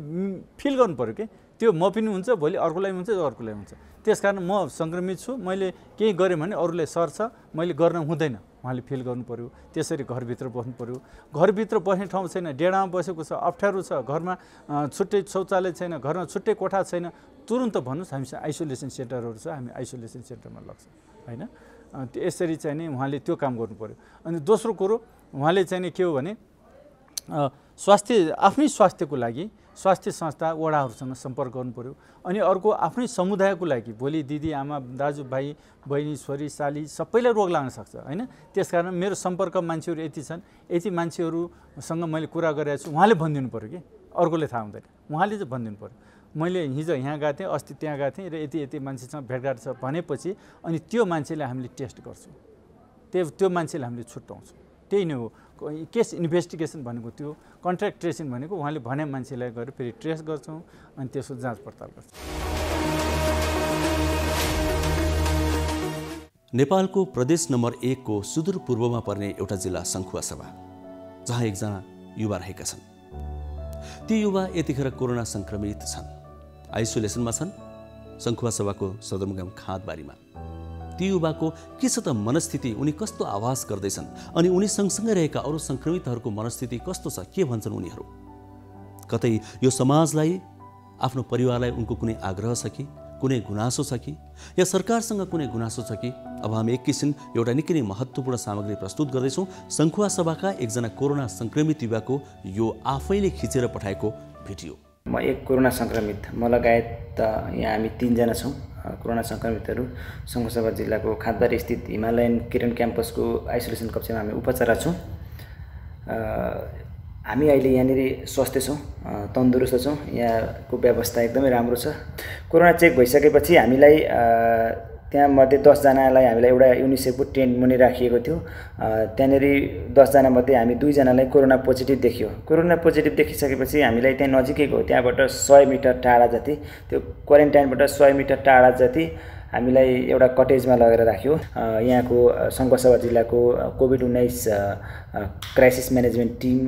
फिल गर्नु पर्यो कि त्यो म पनि हुन्छ भोलि अर्कोलाई हुन्छ अर्कोलाई हुन्छ त्यसकारण म सङ्क्रमित छु मैले केही गरेँ भने अरूलाई सर्छ मैले गर्न हुँदैन उहाँले फिल गर्नु पर्यो त्यसरी घरभित्र बस्नु पर्यो घरभित्र बस्ने ठाउँ छैन डेढामा बसेको छ अप्ठ्यारो छ घरमा छुट्टै शौचालय छैन घरमा छुट्टै कोठा छैन तुरन्त भन्नुहोस् हामीसँग आइसोलेसन सेन्टरहरू छ हामी आइसोलेसन सेन्टरमा लाग्छौँ होइन यसरी चाहिँ नि उहाँले त्यो काम गर्नु पर्यो अनि दोस्रो कुरो उहाँले चाहिँ नि के हो भने स्वास्थ्य आफ्नै स्वास्थ्यको लागि स्वास्थ्य संस्था वडाहरूसँग सम्पर्क गर्नु पर्यो। अनि अर्को आफ्नै समुदायको लागि भोलि दिदी आमा दाजुभाइ बहिनी छोरी साली सबैलाई रोग लाग्न सक्छ हैन। त्यसकारण मेरो सम्पर्क मान्छेहरू यति छन्, यति मान्छेहरूसँग मैले कुरा गरेको छु, उहाँले भनिदिनु पर्यो कि अर्कोले थाहा हुँदैन, उहाँले चाहिँ भनिदिनु पर्यो। मैले हिजो यहाँ गएको थिएँ, अस्ति त्यहाँ गएको थिएँ र यति यति मान्छेसँग भेटघाट छ भनेपछि अनि त्यो मान्छेलाई हामीले टेस्ट गर्छौँ, त्यो मान्छेलाई हामीले छुट्याउँछौँ। त्यही नै हो केस इन्भेस्टिगेसन भनेको। त्यो कन्ट्याक्ट ट्रेसिङ भनेको उहाँले भने मान्छेलाई गएर फेरि ट्रेस गर्छौँ अनि त्यसको जाँच पडताल गर्छौँ। नेपालको प्रदेश नम्बर 1 को सुदूरपूर्वमा पर्ने एउटा जिल्ला सङ्खुवासभा, जहाँ एकजना युवा रहेका छन्। ती युवा यतिखेर कोरोना सङ्क्रमित छन्, आइसोलेसनमा छन् सङ्खुवासभाको सदरमुकाम खाँदबारीमा। ती युवाको के छ त मनस्थिति, उनी कस्तो आवाज गर्दैछन् अनि उनी सँगसँगै रहेका अरू सङ्क्रमितहरूको मनस्थिति कस्तो छ, के भन्छन् उनीहरू? कतै यो समाजलाई, आफ्नो परिवारलाई उनको कुनै आग्रह छ कि, कुनै गुनासो छ कि, या सरकारसँग कुनै गुनासो छ कि? अब हामी एकैछिन एउटा निकै नै महत्त्वपूर्ण सामग्री प्रस्तुत गर्दैछौँ। सङ्खुवा सभाका एकजना कोरोना सङ्क्रमित युवाको यो आफैले खिचेर पठाएको भिडियो। म एक कोरोना सङ्क्रमित, म लगायत यहाँ हामी 3 जना छौँ कोरोना सङ्क्रमितहरू। सङ्खुवासभा जिल्लाको खाँदबारी स्थित हिमालयन किरण क्याम्पसको आइसोलेसन कक्षामा हामी उपचारा छौँ। हामी अहिले यहाँनिर स्वस्थ छौँ, तन्दुरुस्त छौँ, यहाँको व्यवस्था एकदमै राम्रो छ। कोरोना चेक भइसकेपछि हामीलाई त्यहाँ मध्ये 10 जनालाई हामीलाई एउटा युनिसेफको टेन्ट मुनि राखिएको थियो। त्यहाँनिर 10 जना मध्ये हामी 2 जनालाई कोरोना पोजिटिभ देखियो। कोरोना पोजिटिभ देखिसकेपछि हामीलाई त्यहाँ नजिकैको त्यहाँबाट 100 मिटर टाढा जति, त्यो क्वारेन्टाइनबाट 100 मिटर टाढा जति हामीलाई एउटा कटेजमा लगेर राख्यो। यहाँको सङ्खुवासभा जिल्लाको कोभिड-19 क्राइसिस म्यानेजमेन्ट टिम,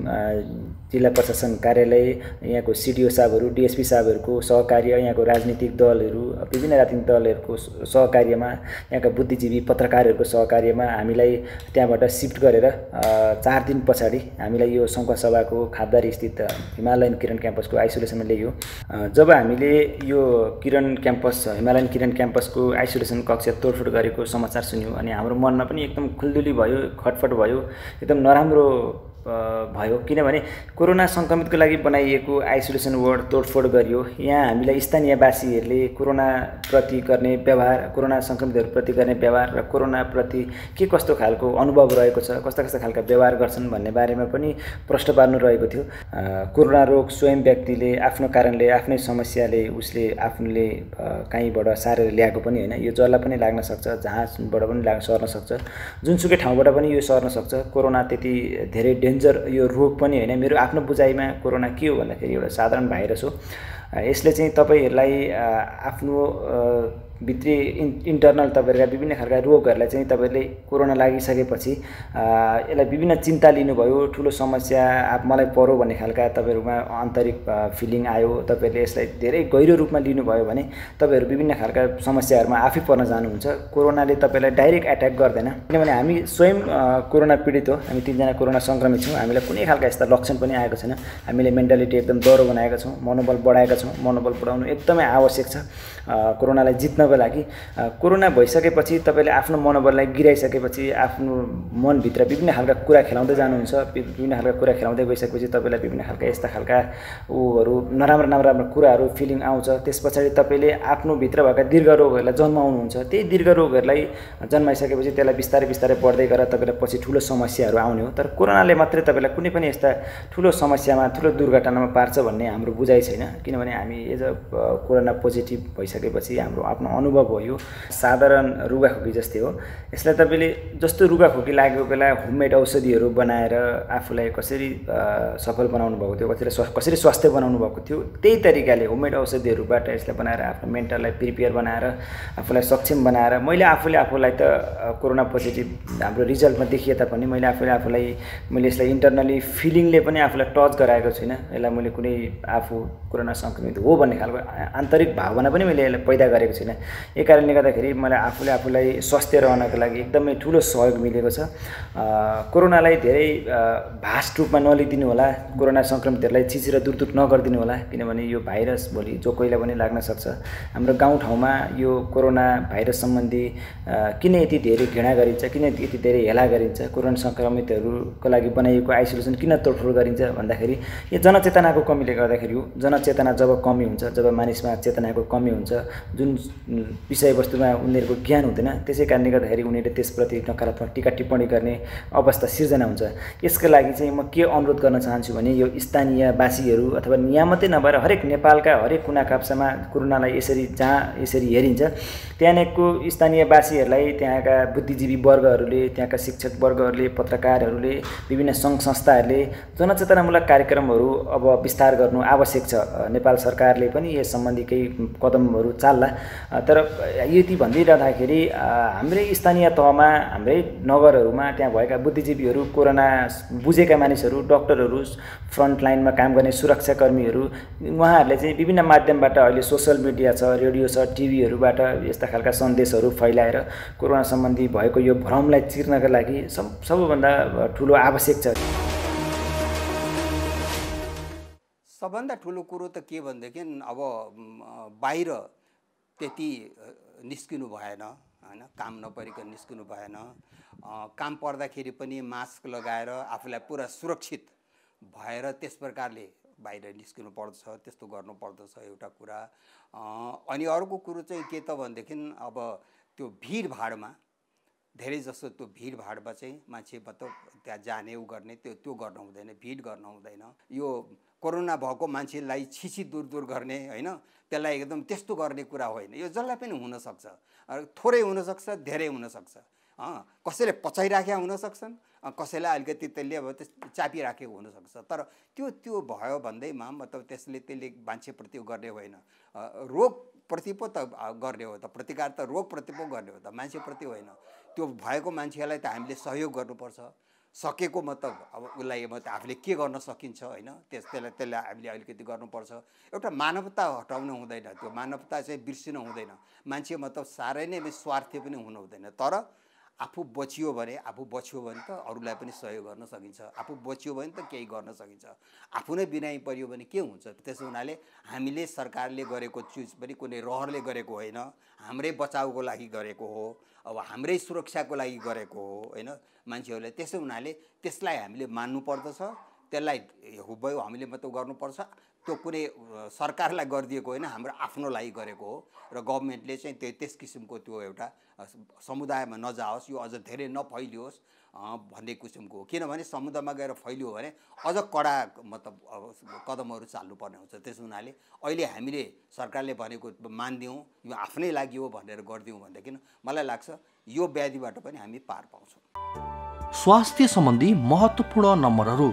जिल्ला प्रशासन कार्यालय, यहाँको सिडिओ साहबहरू, डिएसपी साहबहरूको सहकार्य, यहाँको राजनीतिक दलहरू, विभिन्न राजनीतिक दलहरूको सहकार्यमा, यहाँका बुद्धिजीवी पत्रकारहरूको सहकार्यमा हामीलाई त्यहाँबाट सिफ्ट गरेर 4 दिन पछाडि हामीलाई यो सङ्खुवासभाको खाँदबारी स्थित हिमालयन किरण क्याम्पसको आइसोलेसनमा ल्याइयो। जब हामीले यो हिमालयन किरण क्याम्पसको आइसोलेसन कक्षा तोडफोड गरेको समाचार सुन्यौँ अनि हाम्रो मनमा पनि एकदम खुल्दुली भयो, खटफट भयो, एकदम नराम्रो भयो। किनभने कोरोना सङ्क्रमितको लागि बनाइएको आइसोलेसन वार्ड तोडफोड गरियो। यहाँ हामीलाई स्थानीयवासीहरूले कोरोनाप्रति गर्ने व्यवहार, कोरोना सङ्क्रमितहरूप्रति गर्ने व्यवहार र कोरोनाप्रति के कस्तो खालको अनुभव रहेको छ, कस्ता कस्ता खालका व्यवहार गर्छन् भन्ने बारेमा पनि प्रश्न पार्नु रहेको थियो। कोरोना रोग स्वयं व्यक्तिले आफ्नो कारणले, आफ्नै समस्याले उसले आफूले कहीँबाट सारेर ल्याएको पनि होइन। यो जसलाई पनि लाग्न सक्छ, जहाँबाट पनि सर्न सक्छ, जुनसुकै ठाउँबाट पनि यो सर्न सक्छ। कोरोना त्यति धेरै यो रोग पनि होइन। मेरो आफ्नो बुझाइमा कोरोना के हो भन्दाखेरि एउटा साधारण भाइरस हो। यसले चाहिँ तपाईहरूलाई आफ्नो भित्री इन्टरनल तपाईँहरूका विभिन्न खालका रोगहरूलाई चाहिँ तपाईँहरूले कोरोना लागिसकेपछि यसलाई विभिन्न चिन्ता लिनुभयो, ठुलो समस्या मलाई पर्यो भन्ने खालका तपाईँहरूमा आन्तरिक फिलिङ आयो, तपाईँहरूले यसलाई धेरै गहिरो रूपमा लिनुभयो भने तपाईँहरू विभिन्न खालका समस्याहरूमा आफै पर्न जानुहुन्छ। कोरोनाले तपाईँलाई डाइरेक्ट एट्याक गर्दैन, किनभने हामी स्वयं कोरोना पीडित हो। हामी 3 जना कोरोना सङ्क्रमित छौँ। हामीलाई कुनै खालका यस्ता लक्षण पनि आएको छैन। हामीले मेन्टालिटी एकदम दह्रो बनाएका छौँ, मनोबल बढाएका छौँ। मनोबल बढाउनु एकदमै आवश्यक छ कोरोनालाई जित्नको लागि। कोरोना भइसकेपछि तपाईँले आफ्नो मनोबललाई गिराइसकेपछि आफ्नो मनभित्र विभिन्न खालका कुरा खेलाउँदै जानुहुन्छ। विभिन्न खालका कुरा खेलाउँदै गइसकेपछि तपाईँलाई विभिन्न खालका यस्ता खालका नराम्रो नराम्रो कुराहरू फिलिङ आउँछ। त्यस पछाडि तपाईँले आफ्नो भित्र भएका दीर्घ रोगहरूलाई जन्माउनुहुन्छ। त्यही दीर्घ रोगहरूलाई जन्माइसकेपछि त्यसलाई बिस्तारै बिस्तारै बढ्दै गएर तपाईँलाई पछि ठुलो समस्याहरू आउने हो। तर कोरोनाले मात्रै तपाईँलाई कुनै पनि यस्ता ठुलो समस्यामा, ठुलो दुर्घटनामा पार्छ भन्ने हाम्रो बुझाइ छैन। किनभने हामी कोरोना पोजिटिभ भइसकेपछि हाम्रो आफ्नो अनुभव हो। यो साधारण रुगाखोकी जस्तै हो। यसलाई तपाईँले जस्तो रुगाखोकी लागेको बेला होममेड औषधिहरू बनाएर आफूलाई कसरी सफल बनाउनु भएको थियो, कसरी स्वास्थ्य बनाउनु भएको थियो, त्यही तरिकाले होममेड औषधिहरूबाट यसलाई बनाएर आफ्नो मेन्टललाई प्रिपेयर बनाएर आफूलाई सक्षम बनाएर मैले आफूलाई त कोरोना पोजिटिभ हाम्रो रिजल्टमा देखिए तापनि मैले यसलाई इन्टरनली फिलिङले पनि आफूलाई टच गराएको छुइनँ। यसलाई मैले कुनै आफू कोरोना सङ्क्रमित हो भन्ने खालको आन्तरिक भावना पनि मैले यसलाई पैदा गरेको छुइनँ। यही कारणले गर्दाखेरि मलाई आफूलाई स्वस्थ रहनको लागि एकदमै ठुलो सहयोग मिलेको छ। कोरोनालाई धेरै भास्ट रूपमा नलिदिनु होला, कोरोना सङ्क्रमितहरूलाई चिचेर दूर नगरिदिनु होला, किनभने यो भाइरस भोलि जो कोहीलाई पनि लाग्न सक्छ। हाम्रो गाउँठाउँमा यो कोरोना भाइरस सम्बन्धी किन यति धेरै घृणा गरिन्छ, किन यति धेरै हेला गरिन्छ, कोरोना सङ्क्रमितहरूको लागि बनाइएको आइसोलेसन किन तोडफोड गरिन्छ भन्दाखेरि यो जनचेतनाको कमीले गर्दाखेरि हो। जनचेतना जब कमी हुन्छ, जब मानिसमा चेतनाको कमी हुन्छ, जुन विषयवस्तुमा उनीहरूको ज्ञान हुँदैन, त्यसै कारणले गर्दाखेरि उनीहरूले त्यसप्रति नकारात्मक टिका टिप्पणी गर्ने अवस्था सिर्जना हुन्छ। यसको लागि चाहिँ म के अनुरोध गर्न चाहन्छु भने यो स्थानीयवासीहरू अथवा यहाँ मात्रै नभएर हरेक नेपालका हरेक कुना काप्चामा कोरोनालाई जहाँ यसरी हेरिन्छ त्यहाँको स्थानीयवासीहरूलाई, त्यहाँका बुद्धिजीवी वर्गहरूले, त्यहाँका शिक्षक वर्गहरूले, पत्रकारहरूले, विभिन्न सङ्घ संस्थाहरूले जनचेतनामूलक कार्यक्रमहरू अब विस्तार गर्नु आवश्यक छ। नेपाल सरकारले पनि यस सम्बन्धी केही कदमहरू चाल्ला। तर यति भनिदिइरहँदाखेरि हाम्रै स्थानीय तहमा, हाम्रै नगरहरूमा त्यहाँ भएका बुद्धिजीवीहरू, कोरोना बुझेका मानिसहरू, डक्टरहरू, फ्रन्ट लाइनमा काम गर्ने सुरक्षाकर्मीहरू, उहाँहरूले चाहिँ विभिन्न माध्यमबाट अहिले सोसल मिडिया छ, रेडियो छ, टिभीहरूबाट यस्ता खालका सन्देशहरू फैलाएर कोरोना सम्बन्धी भएको यो भ्रमलाई चिर्नका लागि सबैभन्दा ठुलो आवश्यक छ। सबभन्दा ठुलो कुरो त के भनेदेखि अब बाहिर त्यति निस्किनु भएन हैन, काम नपरिकन निस्किनु भएन। काम पर्दाखेरि पनि मास्क लगाएर आफूलाई पुरा सुरक्षित भएर त्यस प्रकारले बाहिर निस्किनु पर्दछ, त्यस्तो गर्नु पर्दछ एउटा कुरा। अनि अर्को कुरो चाहिँ के त भनेदेखि अब त्यो भिडभाडमा धेरै जसो त्यो भिडभाडमा चाहिँ मान्छे मतलब त्यहाँ जाने उ गर्ने त्यो गर्नु हुँदैन, भिड गर्नु हुँदैन। यो कोरोना भएको मान्छेलाई छिछि दूर गर्ने हैन, त्यसलाई एकदम त्यस्तो गर्ने कुरा होइन। यो जसलाई पनि हुनसक्छ, थोरै हुनसक्छ, धेरै हुनसक्छ। कसैले पचाइराखेका हुन सक्छन्, कसैलाई अलिकति त्यसले अब चापिराखेको हुनसक्छ। तर त्यो भयो भन्दैमा मतलब त्यसले मान्छेप्रति गर्ने होइन, रोगप्रति पो त गर्ने हो त, प्रतिकार त रोगप्रति पो गर्ने हो त, मान्छेप्रति होइन। त्यो भएको मान्छेलाई त हामीले सहयोग गर्नुपर्छ, सकेको मतलब अब उसलाई मतलब आफूले के गर्न सकिन्छ होइन, त्यसलाई हामीले अलिकति गर्नुपर्छ। एउटा मानवता हटाउनु हुँदैन, त्यो मानवता चाहिँ बिर्सिनु हुँदैन। मान्छे मतलब साह्रै नै स्वार्थी पनि हुनु हुँदैन। तर आफू बचियो भने त अरूलाई पनि सहयोग गर्न सकिन्छ, आफू बचियो भने त केही गर्न सकिन्छ। आफू नै बिनाइ पर्यो भने के हुन्छ? त्यसो हुनाले हामीले सरकारले गरेको चिज पनि कुनै रहरले गरेको होइन, हाम्रै बचाउको लागि गरेको हो, अब हाम्रै सुरक्षाको लागि गरेको हो होइन मान्छेहरूले। त्यसो हुनाले त्यसलाई हामीले मान्नु पर्दछ, त्यसलाई हुबहु हामीले मतलब गर्नुपर्छ। त्यो कुनै सरकारलाई गरिदिएको होइन, हाम्रो आफ्नो लागि गरेको हो। र गभर्मेन्टले चाहिँ त्यस किसिमको त्यो एउटा समुदायमा नजाओस्, यो अझ धेरै नफैलियोस् भन्ने किसिमको हो। किनभने समुदायमा गएर फैलियो भने अझ कडा मतलब कदमहरू चाल्नुपर्ने हुन्छ। त्यसो हुनाले अहिले हामीले सरकारले भनेको मानिदिउँ, यो आफ्नै लागि हो भनेर गरिदिउँ भनेदेखि मलाई लाग्छ यो व्याधिबाट पनि हामी पार पाउँछौँ। स्वास्थ्य सम्बन्धी महत्त्वपूर्ण नम्बरहरू।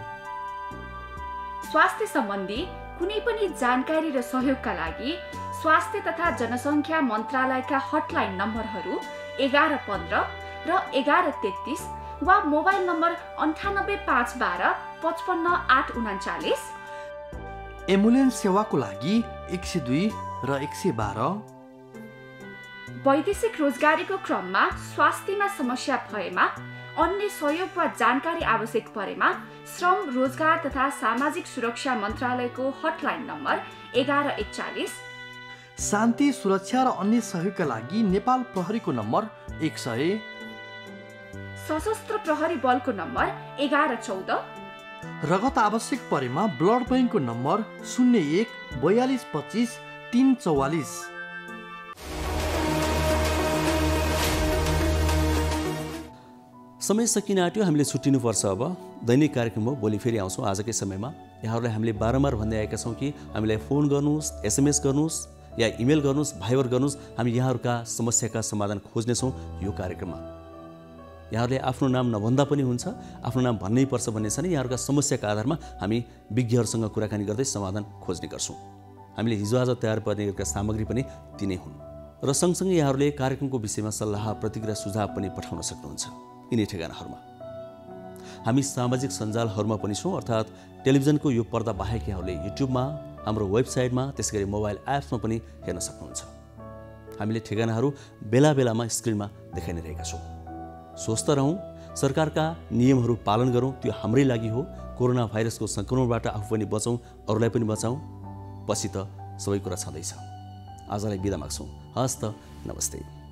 स्वास्थ्य सम्बन्धी कुनै पनि जानकारी र सहयोगका लागि स्वास्थ्य तथा जनसङ्ख्या मन्त्रालयका हटलाइन नम्बरहरू 1115 र 1133 वा मोबाइल नम्बर 985112 55839। एम्बुलेन्स सेवाको लागि 102 र 112। वैदेशिक रोजगारीको क्रममा स्वास्थ्यमा समस्या भएमा, अन्य सहयोग वा जानकारी आवश्यक परेमा श्रम, रोजगार तथा सामाजिक सुरक्षा मन्त्रालयको हटलाइन नम्बर 1141। शान्ति, सुरक्षा र अन्य सहयोगका लागि नेपाल प्रहरीको नम्बर 100। सशस्त्र प्रहरी बलको नम्बर 1114। रगत आवश्यक परेमा ब्लड बैंकको नम्बर 01 42 25 344। समय सकिन आँट्यो, हामीले छुट्टिनुपर्छ। अब दैनिक कार्यक्रम हो, भोलि फेरि आउँछौँ आजकै समयमा। यहाँहरूलाई हामीले बारम्बार भन्दै आएका छौँ कि हामीलाई फोन गर्नुहोस्, SMS गर्नुहोस् या इमेल गर्नुहोस्, भाइबर गर्नुहोस्, हामी यहाँहरूका समस्याका समाधान खोज्नेछौँ यो कार्यक्रममा। यहाँहरूले आफ्नो नाम नभन्दा पनि हुन्छ, आफ्नो नाम भन्नै पर्छ भन्ने छैन। यहाँहरूका समस्याका आधारमा हामी विज्ञहरूसँग कुराकानी गर्दै समाधान खोज्ने गर्छौँ। हामीले हिजोआज तयार पार्नेका सामग्री पनि तिनै हुन्। र सँगसँगै यहाँहरूले कार्यक्रमको विषयमा सल्लाह, प्रतिक्रिया, सुझाव पनि पठाउन सक्नुहुन्छ यिनै ठेगानाहरूमा। हामी सामाजिक सञ्जालहरूमा पनि छौँ, अर्थात् टेलिभिजनको यो पर्दा बाहेक यहाँहरूले युट्युबमा, हाम्रो वेबसाइटमा, त्यसै गरी मोबाइल एप्समा पनि हेर्न सक्नुहुन्छ। हामीले ठेगानाहरू बेला बेलामा स्क्रिनमा देखाइ नै रहेका छौँ। स्वस्थ रहौँ, सरकारका नियमहरू पालन गरौँ, त्यो हाम्रै लागि हो। कोरोना भाइरसको सङ्क्रमणबाट आफू पनि बचौँ, अरूलाई पनि बचाउँ। पछि त सबै कुरा छँदैछ। आजलाई बिदा माग्छौँ। हस् त, नमस्ते।